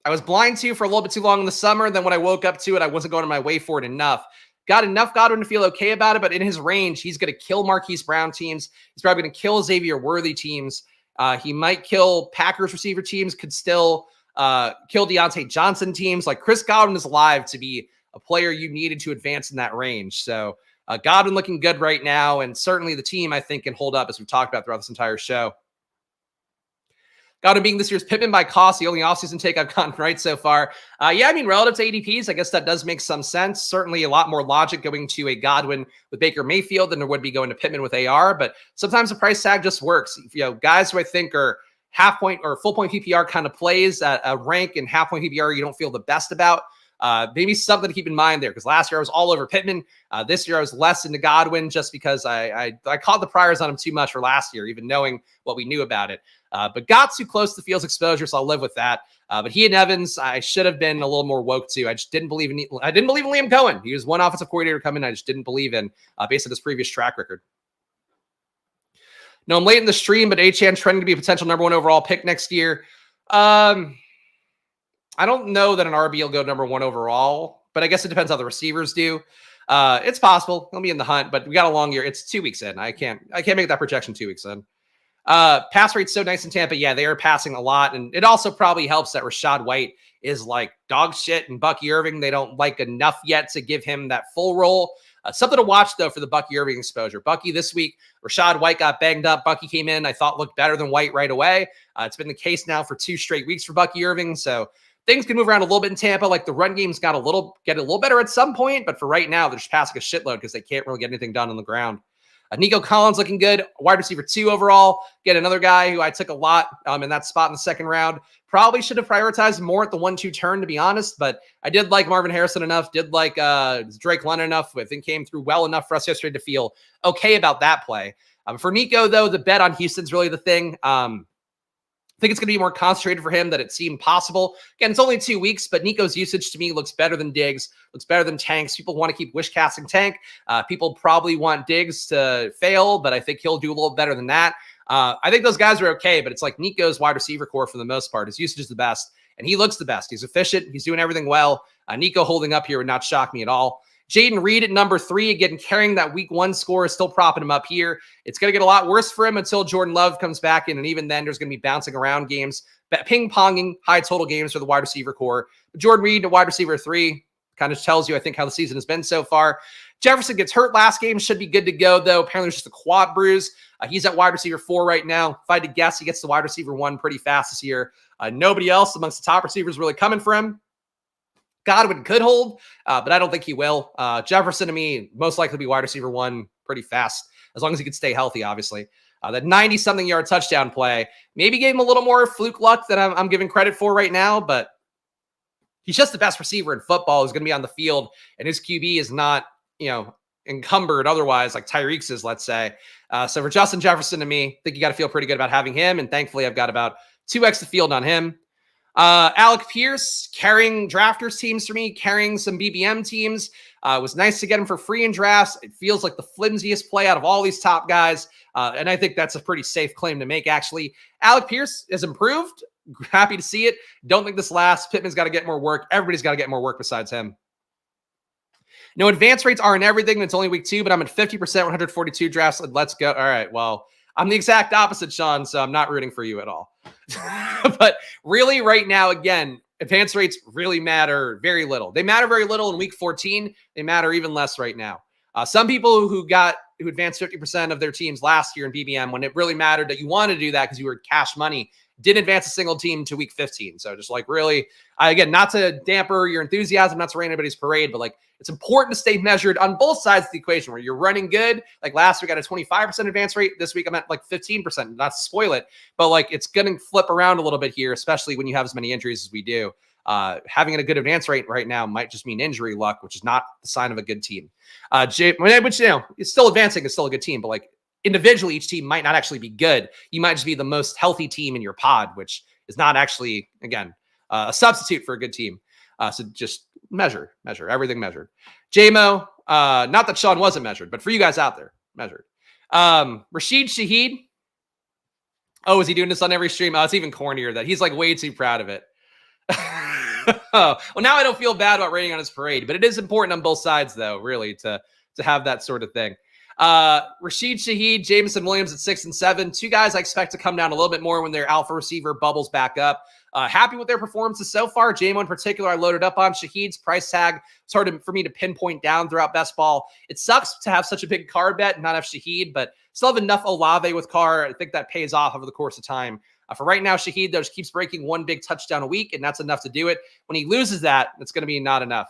I was blind to for a little bit too long in the summer. Then when I woke up to it, I wasn't going to my way for it enough. Got enough Godwin to feel okay about it, but in his range, he's going to kill Marquise Brown teams. He's probably going to kill Xavier Worthy teams. He might kill Packers receiver teams, could still kill Deontay Johnson teams. Like Chris Godwin is alive to be a player you needed to advance in that range. So Godwin looking good right now, and certainly the team I think can hold up as we've talked about throughout this entire show. Godwin being this year's Pittman by cost, the only offseason take I've gotten right so far. Yeah, I mean, relative to ADPs, I guess that does make some sense. Certainly a lot more logic going to a Godwin with Baker Mayfield than there would be going to Pittman with AR, but sometimes the price tag just works. Guys who I think are half point or full point PPR kind of plays at a rank and half point PPR you don't feel the best about. maybe something to keep in mind there, because last year I was all over Pittman. This year I was less into Godwin just because I caught the priors on him too much for last year, even knowing what we knew about it. But got too close to Fields' exposure, so I'll live with that. But he and Evans, I should have been a little more woke too. I just didn't believe in Liam Cohen. He was one offensive coordinator coming. I just didn't believe in based on his previous track record. No, I'm late in the stream, but Achane trending to be a potential number 1 overall pick next year. I don't know that an RB will go number 1 overall, but I guess it depends how the receivers do. It's possible he'll be in the hunt, but we got a long year. It's 2 weeks in. I can't make that projection 2 weeks in. Pass rate's so nice in Tampa. Yeah, they are passing a lot, and it also probably helps that Rachaad White is like dog shit, and Bucky Irving they don't like enough yet to give him that full role. Something to watch, though, for the Bucky Irving exposure. Bucky this week, Rachaad White got banged up. Bucky came in, I thought looked better than White right away. It's been the case now for 2 straight weeks for Bucky Irving. So things can move around a little bit in Tampa. Like the run game's get a little better at some point. But for right now, they're just passing a shitload because they can't really get anything done on the ground. Nico Collins looking good. Wide receiver 2 overall. Get another guy who I took a lot in that spot in the second round. Probably should have prioritized more at the 1-2 turn, to be honest. But I did like Marvin Harrison enough. Did like Drake London enough. I think came through well enough for us yesterday to feel okay about that play. For Nico, though, the bet on Houston's really the thing. I think it's going to be more concentrated for him than it seemed possible. Again, it's only 2 weeks, but Nico's usage to me looks better than Diggs, looks better than Tank's. People want to keep wish casting Tank. People probably want Diggs to fail, but I think he'll do a little better than that. I think those guys are okay, but it's like Nico's wide receiver core for the most part. His usage is the best, and he looks the best. He's efficient. He's doing everything well. Nico holding up here would not shock me at all. Jaden Reed at number 3, again, carrying that week 1 score, is still propping him up here. It's going to get a lot worse for him until Jordan Love comes back in, and even then there's going to be bouncing around games, ping-ponging high total games for the wide receiver core. But Jordan Reed at wide receiver 3 kind of tells you, I think, how the season has been so far. Jefferson gets hurt last game, should be good to go, though. Apparently it's just a quad bruise. He's at wide receiver 4 right now. If I had to guess, he gets to wide receiver 1 pretty fast this year. Nobody else amongst the top receivers really coming for him. Godwin could hold, but I don't think he will. Jefferson, to me, most likely be wide receiver 1 pretty fast, as long as he can stay healthy, obviously. That 90-something yard touchdown play maybe gave him a little more fluke luck than I'm giving credit for right now, but he's just the best receiver in football who's going to be on the field, and his QB is not, encumbered otherwise like Tyreek's is, let's say. So for Justin Jefferson, to me, I think you got to feel pretty good about having him, and thankfully I've got about 2x the field on him. Alec Pierce carrying drafters teams for me, carrying some BBM teams. It was nice to get him for free in drafts. It feels like the flimsiest play out of all these top guys. And I think that's a pretty safe claim to make, actually. Alec Pierce has improved. Happy to see it. Don't think this lasts. Pittman's got to get more work. Everybody's got to get more work besides him. No, advance rates aren't everything. It's only week 2, but I'm at 50%, 142 drafts. Let's go. All right. Well, I'm the exact opposite, Sean, so I'm not rooting for you at all. But really right now, again, advance rates really matter very little. They matter very little in week 14. They matter even less right now. Some people who advanced 50% of their teams last year in BBM, when it really mattered that you wanted to do that because you were cash money, didn't advance a single team to week 15. So just like really, again, not to damper your enthusiasm, not to rain anybody's parade, but like it's important to stay measured on both sides of the equation where you're running good. Like last week I got a 25% advance rate. This week I'm at like 15%, not to spoil it, but like it's going to flip around a little bit here, especially when you have as many injuries as we do. Having a good advance rate right now might just mean injury luck, which is not the sign of a good team. Which, it's still advancing. It's still a good team, but like individually, each team might not actually be good. You might just be the most healthy team in your pod, which is not actually, again, a substitute for a good team. So just measure, everything measured. JMO, not that Sean wasn't measured, but for you guys out there, measured. Rashid Shaheed. Oh, is he doing this on every stream? Oh, it's even cornier that he's like way too proud of it. Oh, well, now I don't feel bad about raining on his parade, but it is important on both sides, though, really, to have that sort of thing. Rashid Shaheed, Jameson Williams at 6 and 7. 2 guys I expect to come down a little bit more when their alpha receiver bubbles back up. Happy with their performances so far. JMO in particular, I loaded up on. Shaheed's price tag, it's hard for me to pinpoint down throughout best ball. It sucks to have such a big Carr bet and not have Shaheed, but still have enough Olave with Carr. I think that pays off over the course of time. For right now, Shaheed, though, just keeps breaking 1 big touchdown a week, and that's enough to do it. When he loses that, it's going to be not enough.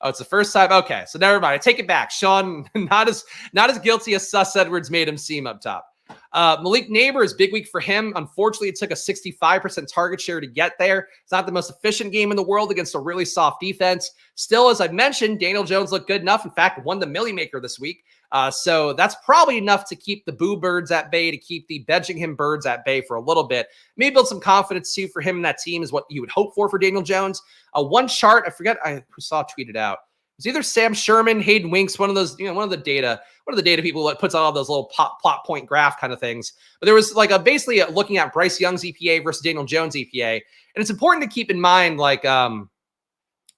Oh, it's the first time. Okay, so never mind. I take it back. Sean, not as guilty as Sus Edwards made him seem up top. Malik Neighbors, big week for him. Unfortunately, it took a 65% target share to get there. It's not the most efficient game in the world against a really soft defense. Still, as I mentioned, Daniel Jones looked good enough. In fact, won the Millie Maker this week. So that's probably enough to keep the Boo Birds at bay, to keep the benching him Birds at bay for a little bit. Maybe build some confidence, too, for him and that team is what you would hope for Daniel Jones. One chart, I forget who saw tweeted out. It's either Sam Sherman, Hayden Winks, one of those, one of the data people that puts on all those little plot point graph kind of things. But there was like basically looking at Bryce Young's EPA versus Daniel Jones' EPA. And it's important to keep in mind, going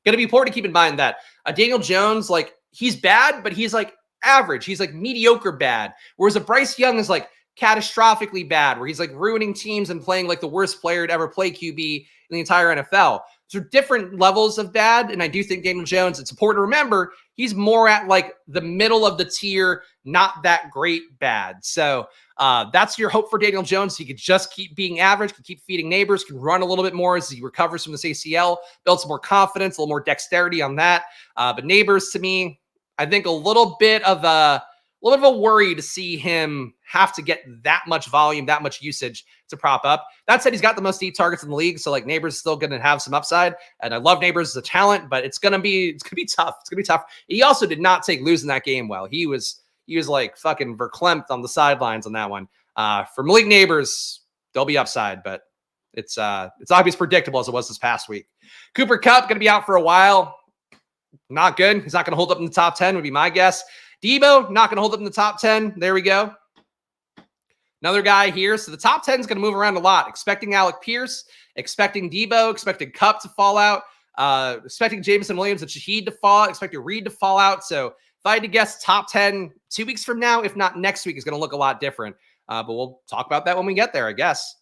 to be important to keep in mind that Daniel Jones, like, he's bad, but he's like average. He's like mediocre bad. Whereas a Bryce Young is like catastrophically bad, where he's like ruining teams and playing like the worst player to ever play QB in the entire NFL. So different levels of bad. And I do think Daniel Jones, it's important to remember, he's more at like the middle of the tier, not that great bad. So that's your hope for Daniel Jones. He could just keep being average, could keep feeding Neighbors, can run a little bit more as he recovers from this ACL, build some more confidence, a little more dexterity on that. But Neighbors, to me, I think a little bit of a worry to see him have to get that much volume, that much usage to prop up. That said, he's got the most deep targets in the league, so like Neighbors is still going to have some upside. And I love Neighbors as a talent, but it's gonna be tough. It's gonna be tough. He also did not take losing that game well. He was like fucking verklempt on the sidelines on that one. For Malik Neighbors, there'll be upside, but it's obvious predictable as it was this past week. Cooper Kupp gonna be out for a while. Not good. He's not gonna hold up in the top 10, would be my guess. Debo, not going to hold up in the top 10. There we go. Another guy here. So the top 10 is going to move around a lot. Expecting Alec Pierce, expecting Debo, expecting Kupp to fall out, expecting Jameson Williams and Shaheed to fall out, expecting Reed to fall out. So if I had to guess, top 10 2 weeks from now, if not next week, is going to look a lot different. But we'll talk about that when we get there, I guess.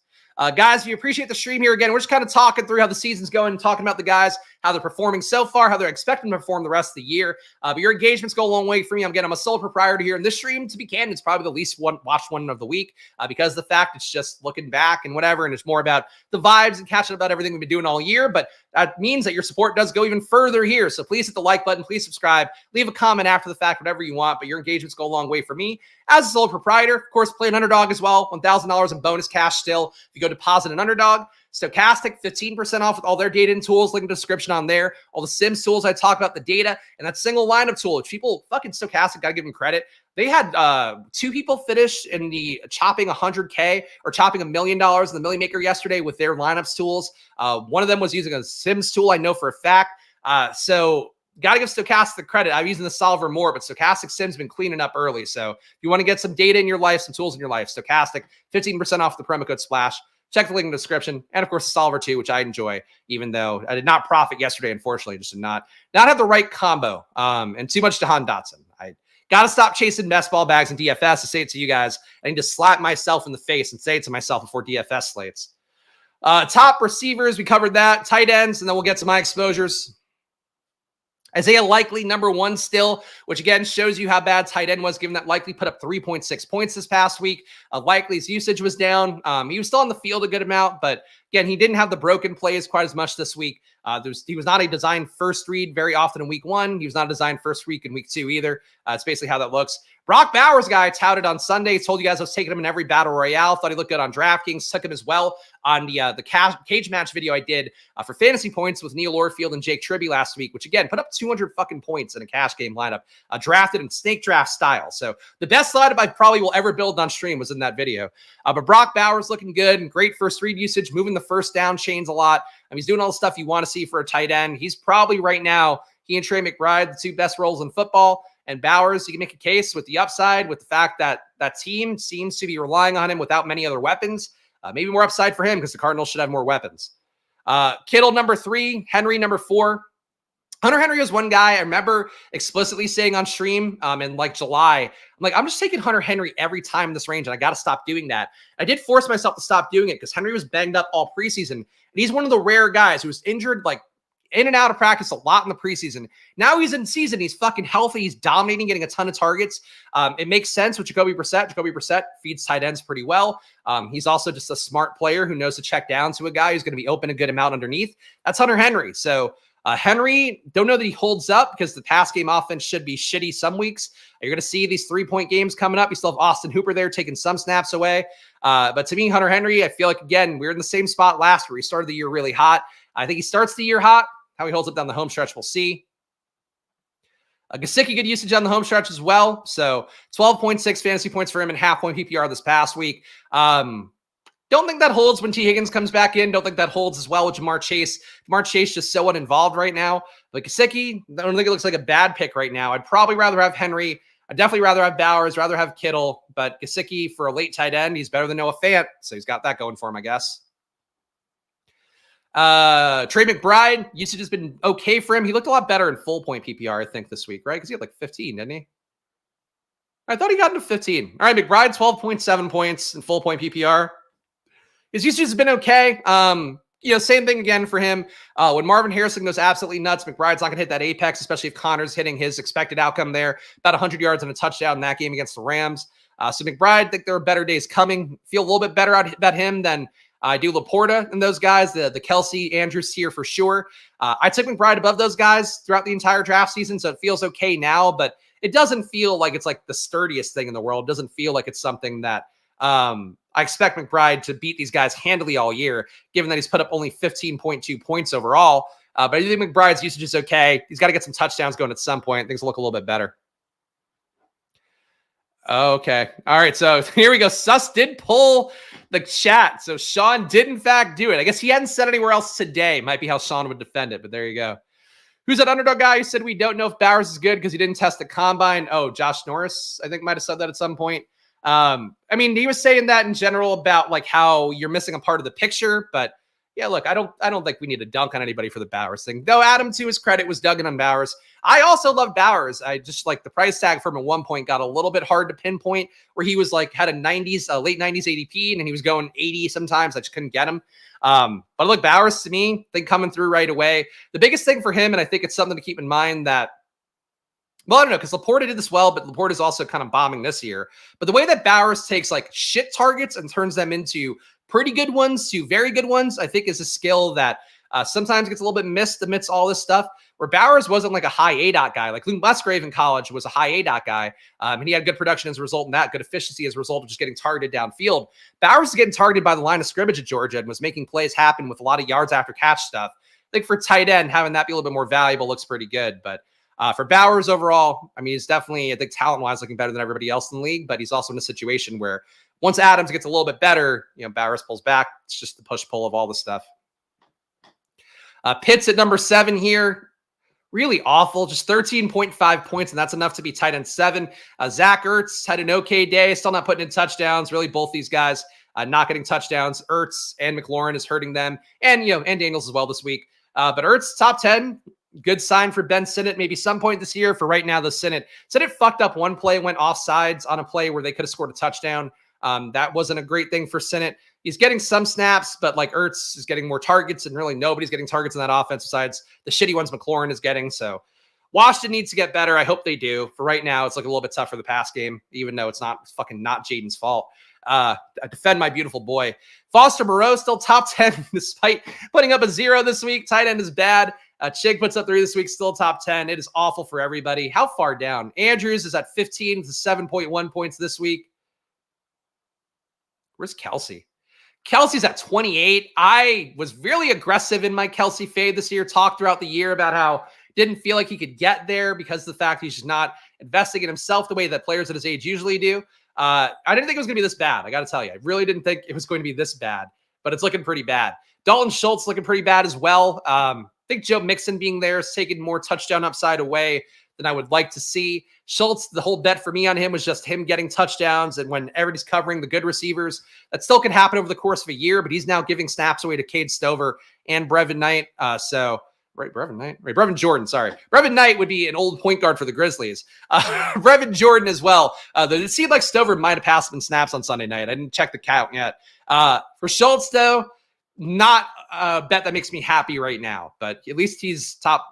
Guys, if you appreciate the stream here again, we're just kind of talking through how the season's going, talking about the guys, how they're performing so far, how they're expecting to perform the rest of the year. But your engagements go a long way for me. I'm a sole proprietor here in this stream. To be candid, it's probably the least watched one of the week because of the fact it's just looking back and whatever, and it's more about the vibes and catching up about everything we've been doing all year. But that means that your support does go even further here. So please hit the like button, please subscribe, leave a comment after the fact, whatever you want. But your engagements go a long way for me as a sole proprietor. Of course, play an Underdog as well. $1,000 in bonus cash still if you go deposit an Underdog. Stochastic, 15% off with all their data and tools. Link in the description on there. All the Sims tools, I talk about the data, and that single lineup tool, which people fucking Stochastic, gotta give them credit. They had 2 people finish in the chopping 100K or chopping $1 million in the Millie Maker yesterday with their lineups tools. One of them was using a Sims tool, I know for a fact. So got to give Stochastic credit. I'm using the solver more, but Stochastic Sim's been cleaning up early. So if you want to get some data in your life, some tools in your life, Stochastic, 15% off the promo code SPLASH. Check the link in the description. And of course, the solver too, which I enjoy, even though I did not profit yesterday, unfortunately. Just did not have the right combo and too much Jahan Dotson. I got to stop chasing best ball bags and DFS to say it to you guys. I need to slap myself in the face and say it to myself before DFS slates. Top receivers, we covered that. Tight ends, and then we'll get to my exposures. Isaiah Likely, number 1 still, which again shows you how bad tight end was, given that Likely put up 3.6 points this past week. Likely's usage was down. He was still on the field a good amount, but again, he didn't have the broken plays quite as much this week. He was not a design first read very often in week 1. He was not a design first week in week 2 either. It's basically how that looks. Brock Bowers, guy I touted on Sunday, told you guys I was taking him in every battle royale. Thought he looked good on DraftKings. Took him as well on the cage match video I did for fantasy points with Neil Orfield and Jake Tribby last week, which again put up 200 fucking points in a cash game lineup, drafted in snake draft style. So the best lineup I probably will ever build on stream was in that video. But Brock Bowers looking good and great first read usage, moving the first down chains a lot. He's doing all the stuff you want to see for a tight end. He's probably right now, he and Trey McBride, the 2 best roles in football. And Bowers, you can make a case with the upside, with the fact that that team seems to be relying on him without many other weapons. Maybe more upside for him because the Cardinals should have more weapons. Kittle, number 3. Henry, number 4. Hunter Henry was one guy I remember explicitly saying on stream in like July. I'm like, I'm just taking Hunter Henry every time in this range, and I got to stop doing that. I did force myself to stop doing it because Henry was banged up all preseason. And he's one of the rare guys who was injured like in and out of practice a lot in the preseason. Now he's in season. He's fucking healthy. He's dominating, getting a ton of targets. It makes sense with Jacoby Brissett. Jacoby Brissett feeds tight ends pretty well. He's also just a smart player who knows to check down to a guy who's going to be open a good amount underneath. That's Hunter Henry. So Henry, don't know that he holds up because the pass game offense should be shitty some weeks. You're going to see these 3-point games coming up. You still have Austin Hooper there taking some snaps away. But to me, Hunter Henry, I feel like, again, we're in the same spot last year. He started the year really hot. I think he starts the year hot. How he holds up down the home stretch, we'll see. Gesicki, good usage on the home stretch as well. So 12.6 fantasy points for him and half-point PPR this past week. Don't think that holds when T. Higgins comes back in. Don't think that holds as well with Jamar Chase. Jamar Chase just so uninvolved right now. But Gesicki, I don't think it looks like a bad pick right now. I'd probably rather have Henry. I'd definitely rather have Bowers, rather have Kittle. But Gesicki for a late tight end, he's better than Noah Fant. So he's got that going for him, I guess. Trey McBride, usage has been okay for him. He looked a lot better in full point PPR, I think, this week, right? Because he had like 15, didn't he? I thought he got into 15. All right, McBride, 12.7 points in full point PPR. His usage has been okay. Same thing again for him. When Marvin Harrison goes absolutely nuts, McBride's not going to hit that apex, especially if Connor's hitting his expected outcome there. About 100 yards and a touchdown in that game against the Rams. So McBride, I think there are better days coming. Feel a little bit better about him than I do Laporta and those guys, the Kelsey Andrews tier for sure. I took McBride above those guys throughout the entire draft season, so it feels okay now, but it doesn't feel like it's like the sturdiest thing in the world. It doesn't feel like it's something that I expect McBride to beat these guys handily all year, given that he's put up only 15.2 points overall. But I think McBride's usage is okay. He's got to get some touchdowns going at some point. Things will look a little bit better. Okay. All right. So here we go. Sus did pull the chat. So Sean did in fact do it. I guess he hadn't said anywhere else today. Might be how Sean would defend it, but there you go. Who's that Underdog guy who said we don't know if Bowers is good because he didn't test the combine? Oh, Josh Norris, I think might have said that at some point. I mean, he was saying that in general about like how you're missing a part of the picture, but yeah, look, I don't think we need to dunk on anybody for the Bowers thing. Though Adam, to his credit, was dugging on Bowers. I also love Bowers. I just like the price tag for him at one point got a little bit hard to pinpoint, where he was like had a late 90s ADP and he was going 80 sometimes. I just couldn't get him. But look, Bowers to me, I think coming through right away. The biggest thing for him, and I think it's something to keep in mind that, well, I don't know, because Laporta did this well, but Laporta is also kind of bombing this year. But the way that Bowers takes like shit targets and turns them into pretty good ones to very good ones, I think is a skill that sometimes gets a little bit missed amidst all this stuff, where Bowers wasn't like a high ADOT guy. Like Luke Musgrave in college was a high ADOT guy, and he had good production as a result of that, good efficiency as a result of just getting targeted downfield. Bowers is getting targeted by the line of scrimmage at Georgia and was making plays happen with a lot of yards after catch stuff. I think for tight end, having that be a little bit more valuable looks pretty good. But for Bowers overall, I mean, he's definitely, I think, talent-wise looking better than everybody else in the league, but he's also in a situation where once Adams gets a little bit better, Bowers pulls back. It's just the push-pull of all the stuff. Pitts at number 7 here. Really awful. Just 13.5 points, and that's enough to be tight end 7. Zach Ertz had an okay day. Still not putting in touchdowns. Really, both these guys not getting touchdowns. Ertz and McLaurin is hurting them, and and Daniels as well this week. But Ertz, top 10. Good sign for Ben Sinnott, maybe some point this year. For right now, the Sinnott fucked up one play, went offsides on a play where they could have scored a touchdown. That wasn't a great thing for Sinnott. He's getting some snaps, but like Ertz is getting more targets, and really nobody's getting targets in that offense besides the shitty ones McLaurin is getting. So Washington needs to get better. I hope they do. For right now, it's like a little bit tough for the pass game, even though it's not Jaden's fault. I defend my beautiful boy. Foster Moreau still top 10 despite putting up a 0 this week. Tight end is bad. Chig puts up 3 this week, still top 10. It is awful for everybody. How far down? Andrews is at 15 to 7.1 points this week. Where's Kelsey? Kelsey's at 28. I was really aggressive in my Kelsey fade this year. Talked throughout the year about how didn't feel like he could get there because of the fact he's just not investing in himself the way that players at his age usually do. I didn't think it was going to be this bad. I got to tell you, I really didn't think it was going to be this bad, but it's looking pretty bad. Dalton Schultz looking pretty bad as well. I think Joe Mixon being there is taking more touchdown upside away than I would like to see. Schultz, the whole bet for me on him was just him getting touchdowns, and when everybody's covering the good receivers, that still can happen over the course of a year, but he's now giving snaps away to Cade Stover and Brevin Knight. Brevin Jordan, sorry. Brevin Knight would be an old point guard for the Grizzlies. Brevin Jordan as well. It seemed like Stover might have passed him in snaps on Sunday night. I didn't check the count yet. For Schultz, though, not a bet that makes me happy right now, but at least he's top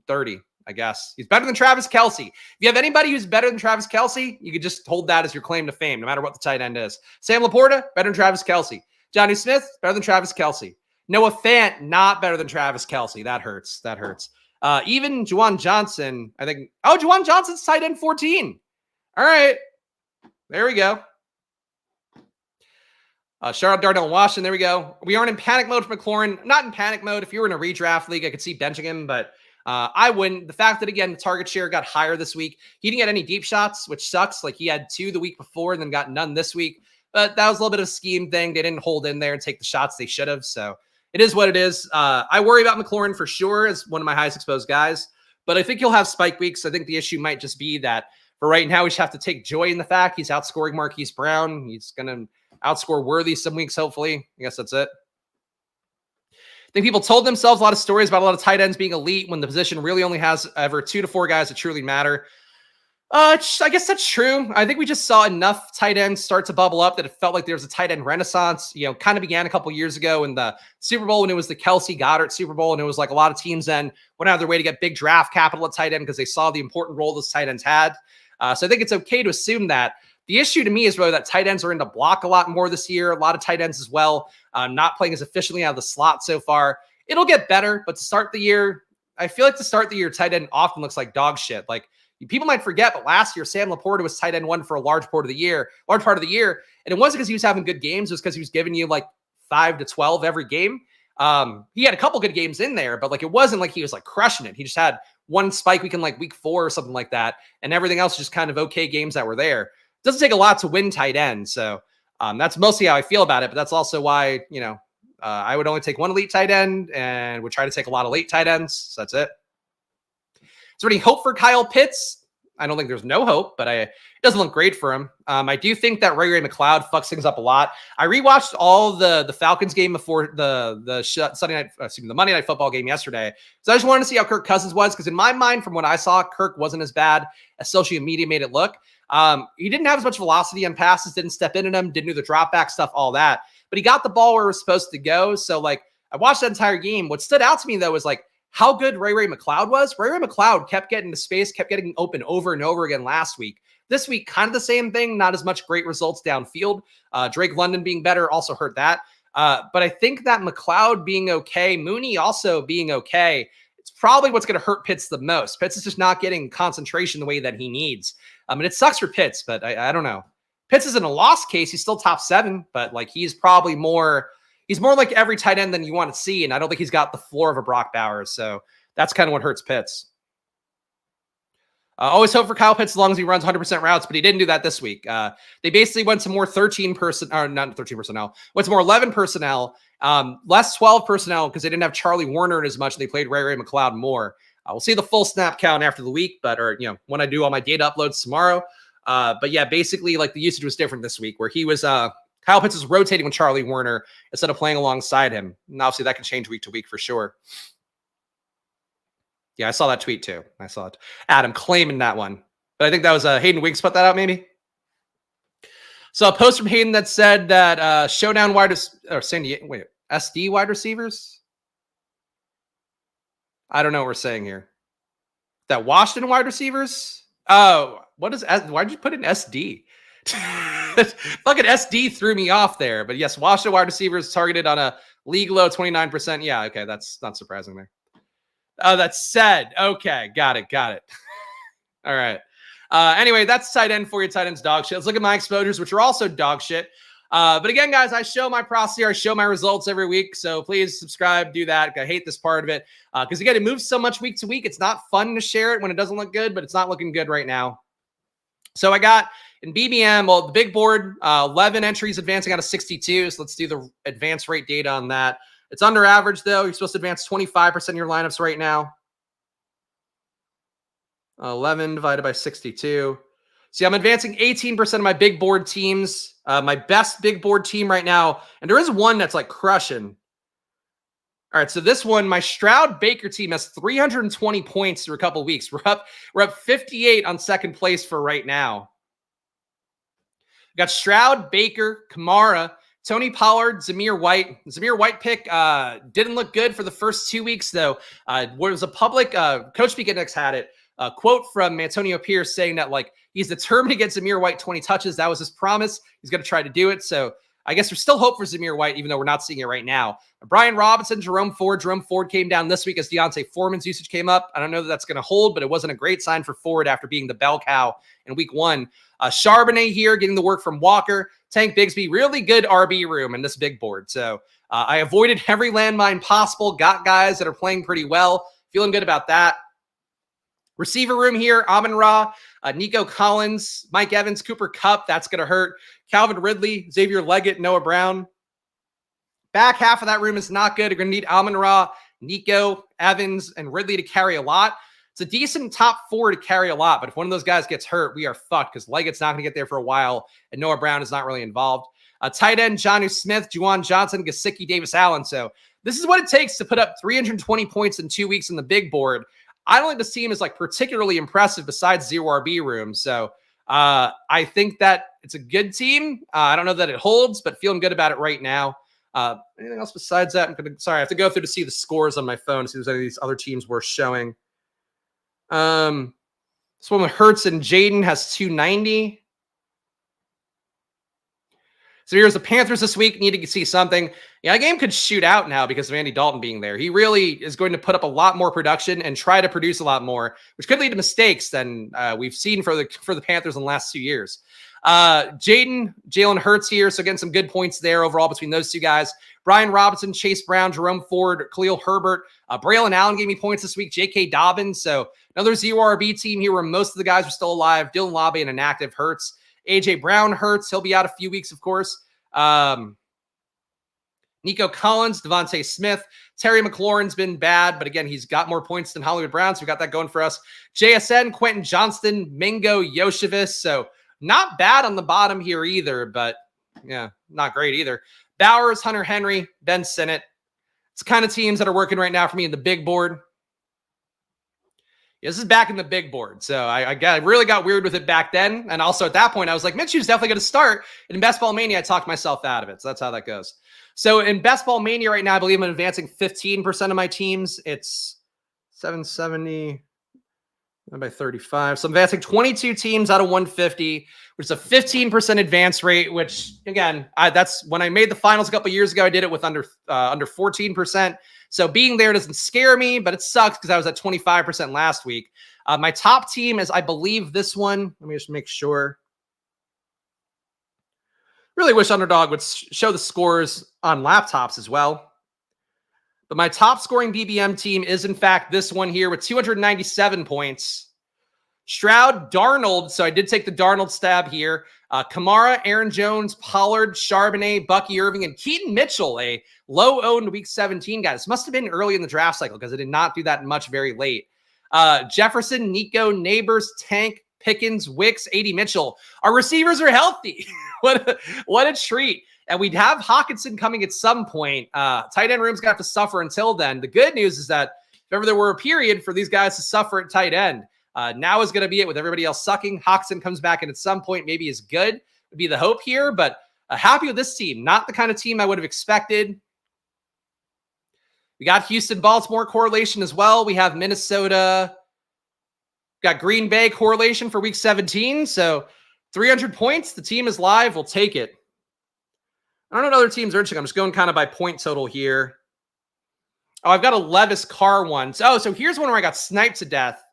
30. I guess he's better than Travis Kelce. If you have anybody who's better than Travis Kelce, you could just hold that as your claim to fame, no matter what the tight end is. Sam Laporta, better than Travis Kelce. Johnny Smith, better than Travis Kelce. Noah Fant, not better than Travis Kelce. That hurts. That hurts. Even Juwan Johnson, I think. Oh, Juwan Johnson's tight end 14. All right. There we go. Shout out Darnell Washington. There we go. We aren't in panic mode for McLaurin. Not in panic mode. If you were in a redraft league, I could see benching him, but I wouldn't. The fact that, again, the target share got higher this week. He didn't get any deep shots, which sucks. Like, he had 2 the week before and then got none this week. But that was a little bit of a scheme thing. They didn't hold in there and take the shots they should have. So it is what it is. I worry about McLaurin for sure as one of my highest exposed guys. But I think he'll have spike weeks. I think the issue might just be that for right now, we just have to take joy in the fact he's outscoring Marquise Brown. He's going to outscore Worthy some weeks, hopefully. I guess that's it. I think people told themselves a lot of stories about a lot of tight ends being elite when the position really only has ever 2 to 4 guys that truly matter. I guess that's true. I think we just saw enough tight ends start to bubble up that it felt like there was a tight end renaissance. You know, kind of began a couple years ago in the Super Bowl when it was the Kelce Goddard Super Bowl, and it was like a lot of teams then went out of their way to get big draft capital at tight end because they saw the important role those tight ends had. So I think it's okay to assume that. The issue to me is really that tight ends are in the block a lot more this year. A lot of tight ends as well, not playing as efficiently out of the slot so far. It'll get better, but to start the year, I feel like to start the year, tight end often looks like dog shit. Like, people might forget, but last year, Sam Laporta was tight end 1 for a large part of the year. And it wasn't because he was having good games. It was because he was giving you like 5 to 12 every game. He had a couple good games in there, but like, it wasn't like he was like crushing it. He just had one spike week in like week 4 or something like that. And everything else just kind of okay games that were there. Doesn't take a lot to win tight end. So that's mostly how I feel about it. But that's also why, you know, I would only take 1 elite tight end and would try to take a lot of late tight ends. So that's it. Is there any hope for Kyle Pitts? I don't think there's no hope, but it doesn't look great for him. I do think that Ray McLeod fucks things up a lot. I rewatched all the Falcons game before the Monday Night Football game yesterday. So I just wanted to see how Kirk Cousins was, because in my mind, from what I saw, Kirk wasn't as bad as social media made it look. He didn't have as much velocity on passes, didn't step into them, didn't do the drop back stuff, all that. But he got the ball where it was supposed to go. So, like, I watched that entire game. What stood out to me, though, was, like, how good Ray McLeod was. Ray McLeod kept getting to space, kept getting open over and over again last week. This week, kind of the same thing, not as much great results downfield. Drake London being better also hurt that. But I think that McLeod being okay, Mooney also being okay, it's probably what's going to hurt Pitts the most. Pitts is just not getting concentration the way that he needs. And it sucks for Pitts, but I don't know. Pitts is in a loss case. He's still top 7, but like he's probably more like every tight end than you want to see. And I don't think he's got the floor of a Brock Bowers. So that's kind of what hurts Pitts. Always hope for Kyle Pitts as long as he runs 100% routes, but he didn't do that this week. They basically went to more 11 personnel, less 12 personnel because they didn't have Charlie Warner as much. And they played Ray McLeod more. We'll see the full snap count after the week, when I do all my data uploads tomorrow. But yeah, basically like the usage was different this week where he was, Kyle Pitts is rotating with Charlie Warner instead of playing alongside him. And obviously that can change week to week for sure. Yeah, I saw that tweet too. I saw it. Adam claiming that one. But I think that was Hayden Wiggs put that out maybe. So a post from Hayden that said that showdown SD wide receivers. I don't know what we're saying here. That Washington wide receivers? Oh, what is why did you put in SD? Fucking SD threw me off there. But yes, Washington wide receivers targeted on a league low 29%. Yeah, okay, that's not surprising there. Oh, that's said. Okay, got it. All right. Anyway, that's tight end for you. Tight end's dog shit. Let's look at my exposures, which are also dog shit. But again, guys, I show my process here. I show my results every week. So please subscribe, do that. I hate this part of it. Because again, it moves so much week to week. It's not fun to share it when it doesn't look good, but it's not looking good right now. So I got in BBM, well, the big board, 11 entries advancing out of 62. So let's do the advance rate data on that. It's under average, though. You're supposed to advance 25% of your lineups right now. 11 divided by 62. See, I'm advancing 18% of my big board teams. My best big board team right now. And there is one that's like crushing. All right, so this one, my Stroud Baker team has 320 points through a couple weeks. We're up 58 on second place for right now. We got Stroud, Baker, Kamara, Tony Pollard, Zamir White. Zamir White pick didn't look good for the first 2 weeks, though. What was a public Coach Speak Index had it. A quote from Antonio Pierce saying that like he's determined to get Zamir White 20 touches. That was his promise. He's going to try to do it. So I guess there's still hope for Zamir White, even though we're not seeing it right now. Brian Robinson, Jerome Ford. Jerome Ford came down this week as Deontay Foreman's usage came up. I don't know that that's going to hold, but it wasn't a great sign for Ford after being the bell cow in week 1. Charbonnet here getting the work from Walker. Tank Bigsby, really good RB room in this big board. So I avoided every landmine possible. Got guys that are playing pretty well. Feeling good about that. Receiver room here, Amon-Ra, Nico Collins, Mike Evans, Cooper Kupp. That's going to hurt. Calvin Ridley, Xavier Leggett, Noah Brown. Back half of that room is not good. You're going to need Amon-Ra, Nico, Evans, and Ridley to carry a lot. It's a decent top 4 to carry a lot, but if one of those guys gets hurt, we are fucked because Leggett's not going to get there for a while, and Noah Brown is not really involved. Tight end, Jonnu Smith, Juwan Johnson, Gesicki, Davis Allen. So this is what it takes to put up 320 points in 2 weeks in the big board. I don't think this team is like particularly impressive besides 0 RB room. So I think that it's a good team. I don't know that it holds, but feeling good about it right now. Anything else besides that? I have to go through to see the scores on my phone, see if there's any of these other teams worth showing. This one with Hurts and Jaden has 290. So here's the Panthers this week. Need to see something. Yeah, a game could shoot out now because of Andy Dalton being there. He really is going to put up a lot more production and try to produce a lot more, which could lead to mistakes than we've seen for the Panthers in the last 2 years. Jalen Hurts here, so getting some good points there overall between those two guys. Brian Robinson, Chase Brown, Jerome Ford, Khalil Herbert. Braylon Allen gave me points this week. J.K. Dobbins. So another 0 RB team here where most of the guys are still alive. Dylan Labe and inactive Hurts. A.J. Brown hurts. He'll be out a few weeks, of course. Nico Collins, Devontae Smith. Terry McLaurin's been bad, but again, he's got more points than Hollywood Brown, so we got that going for us. JSN, Quentin Johnston, Mingo, Yoshevich. So not bad on the bottom here either, but yeah, not great either. Bowers, Hunter Henry, Ben Sinnott. It's the kind of teams that are working right now for me in the big board. This is back in the big board. So I really got weird with it back then. And also at that point, I was like, Minshew's definitely going to start. And in Best Ball Mania, I talked myself out of it. So that's how that goes. So in Best Ball Mania right now, I believe I'm advancing 15% of my teams. It's 770 by 35. So I'm advancing 22 teams out of 150, which is a 15% advance rate, which again, that's when I made the finals a couple years ago. I did it with under 14%. So being there doesn't scare me, but it sucks because I was at 25% last week. My top team is, I believe, this one. Let me just make sure. Really wish Underdog would show the scores on laptops as well. But my top scoring BBM team is, in fact, this one here with 297 points. Stroud, Darnold. So I did take the Darnold stab here. Kamara, Aaron Jones, Pollard, Charbonnet, Bucky Irving, and Keaton Mitchell, a low-owned Week 17 guy. This must have been early in the draft cycle because I did not do that much very late. Jefferson, Nico, Neighbors, Tank, Pickens, Wicks, A.D. Mitchell. Our receivers are healthy. What a treat. And we'd have Hawkinson coming at some point. Tight end room's going to have to suffer until then. The good news is that if ever there were a period for these guys to suffer at tight end, now is going to be it with everybody else sucking. Hawkinson comes back and at some point maybe is good, would be the hope here. But happy with this team. Not the kind of team I would have expected. We got Houston-Baltimore correlation as well. We have Minnesota. Got Green Bay correlation for Week 17. So 300 points. The team is live. We'll take it. I don't know what other teams are interesting. I'm just going kind of by point total here. Oh, I've got a Levis Carr one. So here's one where I got sniped to death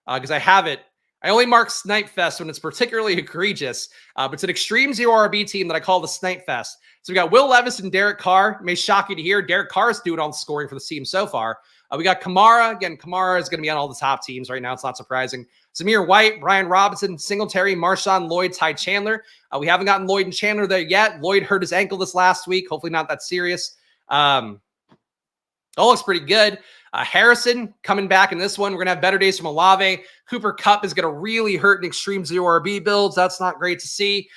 because I have it. I only mark Snipe Fest when it's particularly egregious, but it's an extreme 0 RB team that I call the Snipe Fest. So we got Will Levis and Derek Carr. It may shock you to hear Derek Carr is doing all the scoring for the team so far. We got Kamara. Again, Kamara is going to be on all the top teams right now. It's not surprising. Zamir White, Brian Robinson, Singletary, Marshawn Lloyd, Ty Chandler. We haven't gotten Lloyd and Chandler there yet. Lloyd hurt his ankle this last week. Hopefully not that serious. All looks pretty good. Harrison coming back in this one. We're going to have better days from Olave. Cooper Kupp is going to really hurt in extreme 0 RB builds. That's not great to see.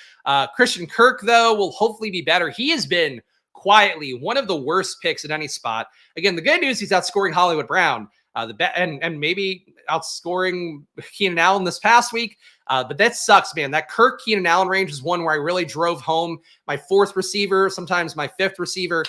Christian Kirk, though, will hopefully be better. He has been quietly one of the worst picks at any spot. Again, the good news, he's outscoring Hollywood Brown. And maybe outscoring Keenan Allen this past week. But that sucks, man. That Kirk Keenan Allen range is one where I really drove home my fourth receiver, sometimes my fifth receiver.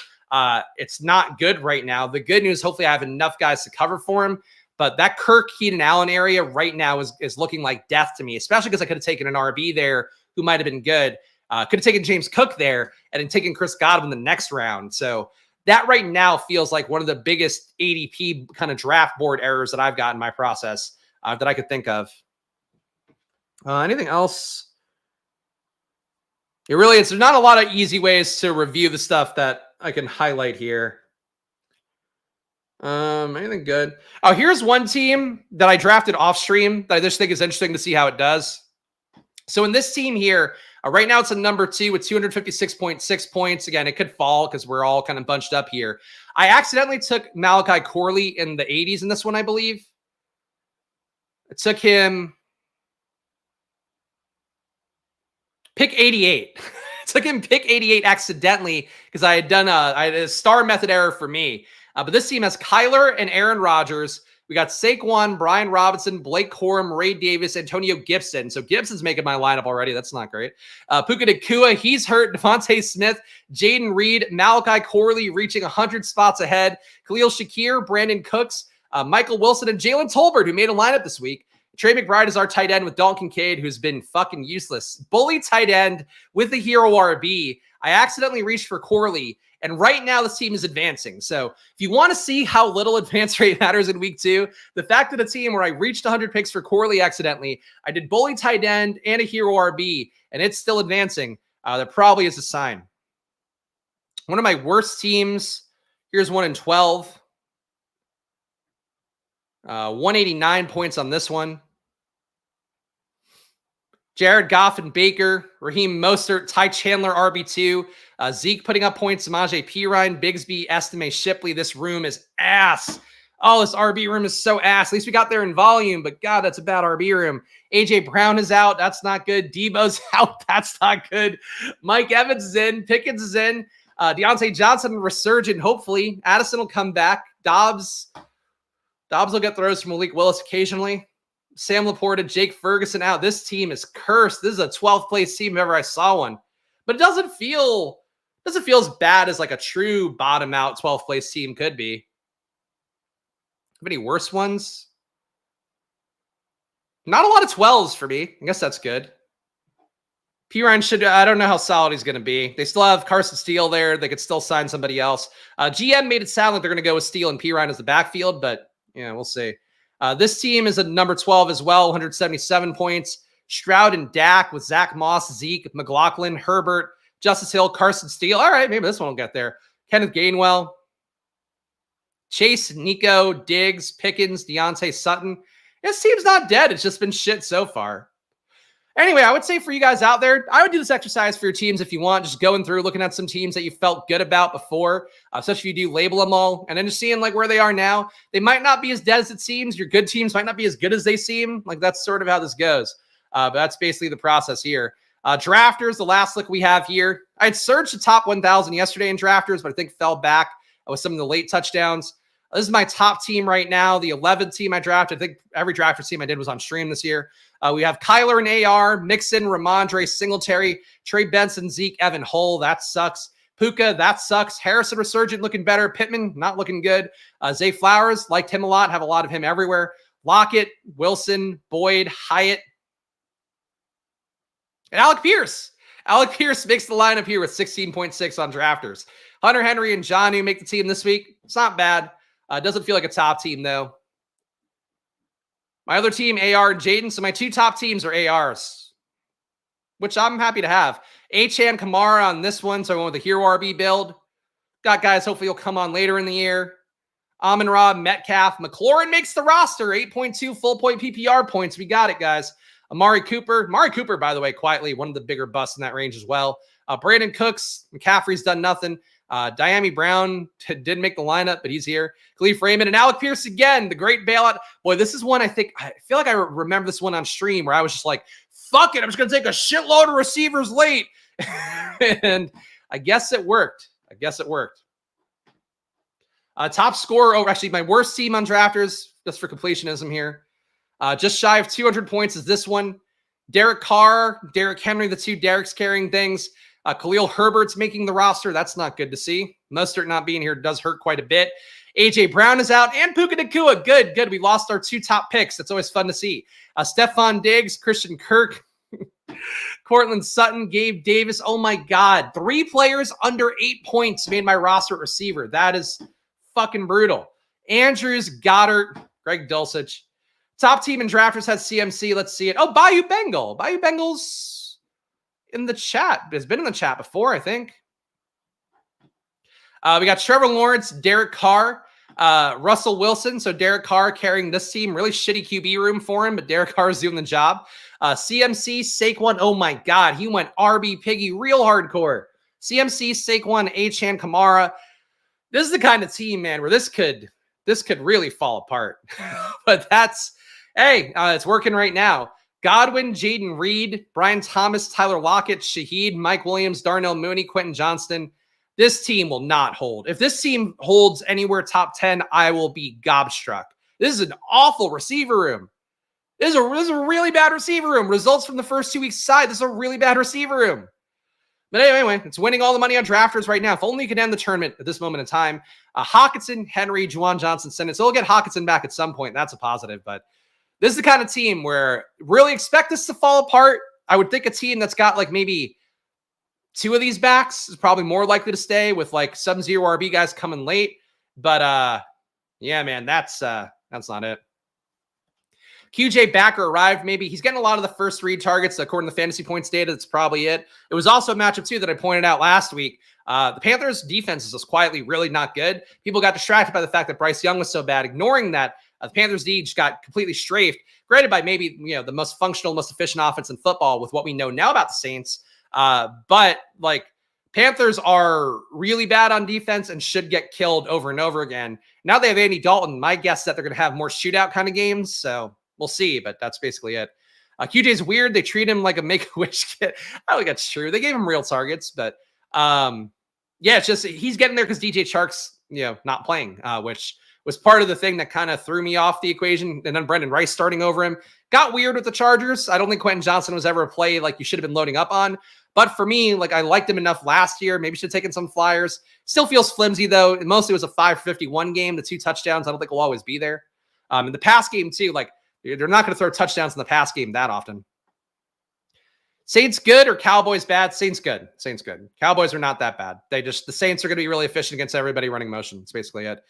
It's not good right now. The good news, hopefully I have enough guys to cover for him. But that Kirk Keenan Allen area right now is looking like death to me, especially because I could have taken an RB there who might have been good. Could have taken James Cook there and then taken Chris Godwin the next round. So that right now feels like one of the biggest ADP kind of draft board errors that I've got in my process that I could think of. Anything else? There's not a lot of easy ways to review the stuff that I can highlight here. Anything good? Oh, here's one team that I drafted off stream that I just think is interesting to see how it does. So in this team here, right now it's a number 2 with 256.6 points. Again, it could fall because we're all kind of bunched up here. I accidentally took Malachi Corley in the 80s in this one, I believe. I took him pick 88. Took him pick 88 accidentally because I had done a star method error for me. But this team has Kyler and Aaron Rodgers. We got Saquon, Brian Robinson, Blake Corum, Ray Davis, Antonio Gibson. So Gibson's making my lineup already. That's not great. Puka Nacua, he's hurt. Devontae Smith, Jaden Reed, Malachi Corley reaching 100 spots ahead. Khalil Shakir, Brandon Cooks, Michael Wilson, and Jalen Tolbert, who made a lineup this week. Trey McBride is our tight end with Dalton Kincaid, who's been fucking useless. Bully tight end with the hero RB. I accidentally reached for Corley, and right now this team is advancing. So if you want to see how little advance rate matters in week 2, the fact that a team where I reached 100 picks for Corley accidentally, I did bully tight end and a hero RB, and it's still advancing, that probably is a sign. One of my worst teams, here's 1 in 12. 189 points on this one. Jared Goff and Baker, Raheem Mostert, Ty Chandler, RB2, Zeke putting up points, Samaje Perine, Bigsby, Estime, Shipley. This room is ass. Oh, this RB room is so ass. At least we got there in volume, but God, that's a bad RB room. AJ Brown is out. That's not good. Debo's out. That's not good. Mike Evans is in. Pickens is in. Deontay Johnson resurgent, hopefully. Addison will come back. Dobbs will get throws from Malik Willis occasionally. Sam Laporta, Jake Ferguson out. This team is cursed. This is a 12th place team if ever I saw one. But it doesn't feel as bad as like a true bottom out 12th place team could be. Have any worse ones? Not a lot of 12s for me. I guess that's good. Perine I don't know how solid he's going to be. They still have Carson Steele there. They could still sign somebody else. GM made it sound like they're going to go with Steele and Perine as the backfield, but yeah, we'll see. This team is a number 12 as well, 177 points. Stroud and Dak with Zach Moss, Zeke, McLaughlin, Herbert, Justice Hill, Carson Steele. All right, maybe this one will get there. Kenneth Gainwell, Chase, Nico, Diggs, Pickens, Deontay Sutton. This team's not dead. It's just been shit so far. Anyway, I would say for you guys out there, I would do this exercise for your teams if you want, just going through, looking at some teams that you felt good about before, especially if you do label them all, and then just seeing like where they are now. They might not be as dead as it seems. Your good teams might not be as good as they seem. Like that's sort of how this goes. But that's basically the process here. Drafters, the last look we have here. I had surged to top 1,000 yesterday in drafters, but I think fell back with some of the late touchdowns. This is my top team right now, the 11th team I drafted. I think every drafters team I did was on stream this year. We have Kyler and AR, Mixon, Ramondre, Singletary, Trey Benson, Zeke, Evan Hull. That sucks. Puka, that sucks. Harrison Resurgent looking better. Pittman, not looking good. Zay Flowers, liked him a lot. Have a lot of him everywhere. Lockett, Wilson, Boyd, Hyatt, and Alec Pierce. Alec Pierce makes the lineup here with 16.6 on drafters. Hunter Henry and Jonnu make the team this week. It's not bad. Doesn't feel like a top team, though. My other team, AR and Jaden. So my two top teams are ARs, which I'm happy to have. Achane Kamara on this one, so I went with the Hero RB build. Got guys hopefully will come on later in the year. Amon-Ra, Metcalf, McLaurin makes the roster. 8.2 full point PPR points. We got it, guys. Amari Cooper. Amari Cooper, by the way, quietly one of the bigger busts in that range as well. Brandon Cooks. McCaffrey's done nothing. Diami Brown didn't make the lineup, but he's here. Khalif Raymond and Alec Pierce again, the great bailout. Boy, this is one I feel like I remember this one on stream where I was just like, fuck it, I'm just going to take a shitload of receivers late. And I guess it worked. Top scorer actually my worst team on drafters, just for completionism here. Just shy of 200 points is this one. Derek Carr, Derrick Henry, the two Derricks carrying things. Khalil Herbert's making the roster. That's not good to see. Mostert not being here does hurt quite a bit. AJ Brown is out and Puka Nacua. Good. We lost our two top picks. That's always fun to see. Stephon Diggs, Christian Kirk. Cortland Sutton, Gabe Davis. Oh my God. 3 players under 8 points made my roster at receiver. That is fucking brutal. Andrews, Goddard, Greg Dulcich. Top team in drafters has CMC. Let's see it. Oh, Bayou Bengal. Bayou Bengal's in the chat. Has been in the chat before, I think. We got Trevor Lawrence, Derek Carr, Russell Wilson. So Derek Carr carrying this team. Really shitty QB room for him, but Derek Carr is doing the job. CMC, Saquon. Oh my God. He went RB Piggy real hardcore. CMC, Saquon, Achan, Kamara. This is the kind of team, man, where this could really fall apart. But that's, hey, it's working right now. Godwin, Jaden Reed, Brian Thomas, Tyler Lockett, Shaheed, Mike Williams, Darnell Mooney, Quentin Johnston. This team will not hold. If this team holds anywhere top 10, I will be gobstruck. This is an awful receiver room. This is a really bad receiver room. Results from the first 2 weeks aside, this is a really bad receiver room. But anyway, it's winning all the money on drafters right now. If only you could end the tournament at this moment in time. Hawkinson, Henry, Juwan Johnson, Simmons. So we'll get Hawkinson back at some point. That's a positive. But this is the kind of team where really expect this to fall apart. I would think a team that's got like maybe 2 of these backs is probably more likely to stay with like sub-zero RB guys coming late. But yeah, man, that's not it. QJ Backer arrived. Maybe he's getting a lot of the first read targets according to fantasy points data. That's probably it. It was also a matchup too that I pointed out last week. The Panthers defense is just quietly really not good. People got distracted by the fact that Bryce Young was so bad, ignoring that the Panthers D just got completely strafed, graded by maybe, the most functional, most efficient offense in football with what we know now about the Saints. But like Panthers are really bad on defense and should get killed over and over again. Now they have Andy Dalton. My guess is that they're going to have more shootout kind of games. So we'll see, but that's basically it. QJ's weird. They treat him like a Make-A-Wish kid. I don't think that's true. They gave him real targets, but yeah, it's just he's getting there because DJ Chark's not playing, which was part of the thing that kind of threw me off the equation. And then Brendan Rice starting over him got weird with the Chargers. I don't think Quentin Johnson was ever a play like you should have been loading up on. But for me, like I liked him enough last year. Maybe should have taken some flyers. Still feels flimsy though. Mostly it was a 551 game. The 2 touchdowns I don't think will always be there. In the pass game too, like they're not going to throw touchdowns in the pass game that often. Saints good or Cowboys bad? Saints good. Saints good. Cowboys are not that bad. The Saints are going to be really efficient against everybody running motion. That's basically it.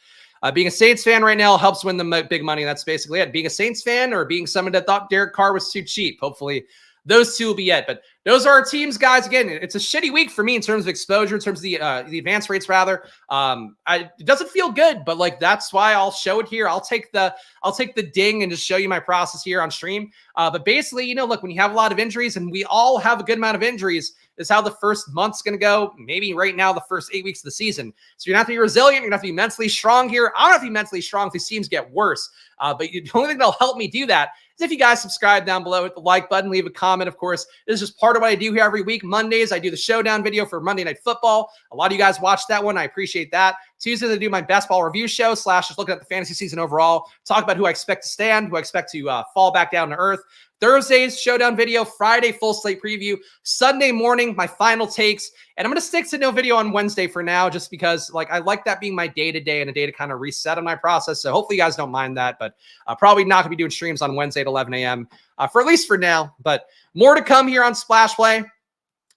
Being a Saints fan right now helps win the big money. That's basically it. Being a Saints fan or being someone that thought Derek Carr was too cheap. Hopefully those 2 will be it. But those are our teams, guys. Again, it's a shitty week for me in terms of exposure, in terms of the advance rates, rather. It doesn't feel good, but like that's why I'll show it here. I'll take the ding and just show you my process here on stream. But basically, look, when you have a lot of injuries, and we all have a good amount of injuries, is how the first month's going to go. Maybe right now, the first 8 weeks of the season. So you're going to have to be resilient. You're going to have to be mentally strong here. I don't have to be mentally strong if these teams get worse. But the only thing that'll help me do that is if you guys subscribe down below, hit the like button, leave a comment. Of course, this is just part of what I do here every week. Mondays, I do the showdown video for Monday Night Football. A lot of you guys watch that one. I appreciate that. Tuesdays, I do my best ball review show / just looking at the fantasy season overall. Talk about who I expect to stand, who I expect to fall back down to earth. Thursdays, showdown video. Friday, full slate preview. Sunday morning, my final takes. And I'm going to stick to no video on Wednesday for now, just because I like that being my day-to-day and a day to kind of reset on my process. So hopefully you guys don't mind that, but probably not going to be doing streams on Wednesday at 11 a.m. For at least for now. But more to come here on Splash Play.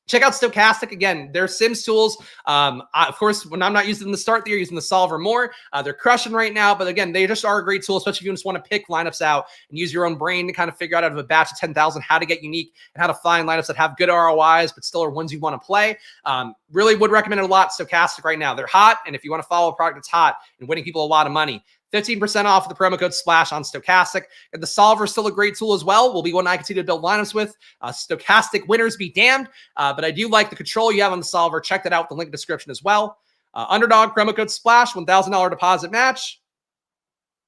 Check out Stochastic. Again, their Sims tools. Of course, when I'm not using them to start the year, using the solver more. They're crushing right now. But again, they just are a great tool, especially if you just want to pick lineups out and use your own brain to kind of figure out of a batch of 10,000 how to get unique and how to find lineups that have good ROIs, but still are ones you want to play. Really would recommend it a lot. Stochastic right now. They're hot. And if you want to follow a product that's hot and winning people a lot of money, 15% off with the promo code SPLASH on Stochastic. And the solver is still a great tool as well. Will be one I continue to build lineups with. Stochastic winners be damned. But I do like the control you have on the solver. Check that out with the link in the description as well. Underdog, promo code SPLASH, $1,000 deposit match.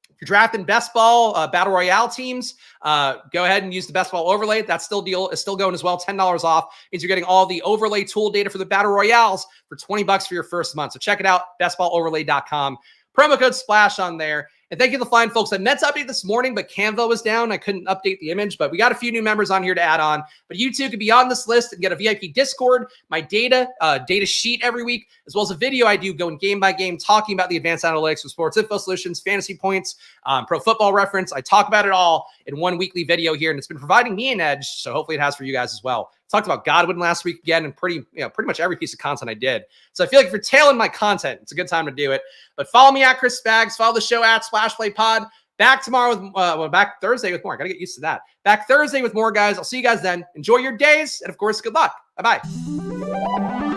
If you're drafting best ball, battle royale teams, go ahead and use the best ball overlay. That still going as well. $10 off means you're getting all the overlay tool data for the battle royales for $20 for your first month. So check it out, bestballoverlay.com. Promo code SPLASH on there. And thank you to the fine folks. I meant to update this morning, but Canva was down. I couldn't update the image, but we got a few new members on here to add on. But you too could be on this list and get a VIP Discord, my data sheet every week, as well as a video I do going game by game, talking about the advanced analytics with Sports Info Solutions, fantasy points, Pro Football Reference. I talk about it all in one weekly video here, and it's been providing me an edge, so hopefully it has for you guys as well. Talked about Godwin last week again, and pretty much every piece of content I did. So I feel like if you're tailing my content, it's a good time to do it. But follow me at Chris Spags. Follow the show at Splash Play Pod. Back tomorrow with back Thursday with more. I gotta get used to that. Back Thursday with more, guys. I'll see you guys then. Enjoy your days, and of course, good luck. Bye bye.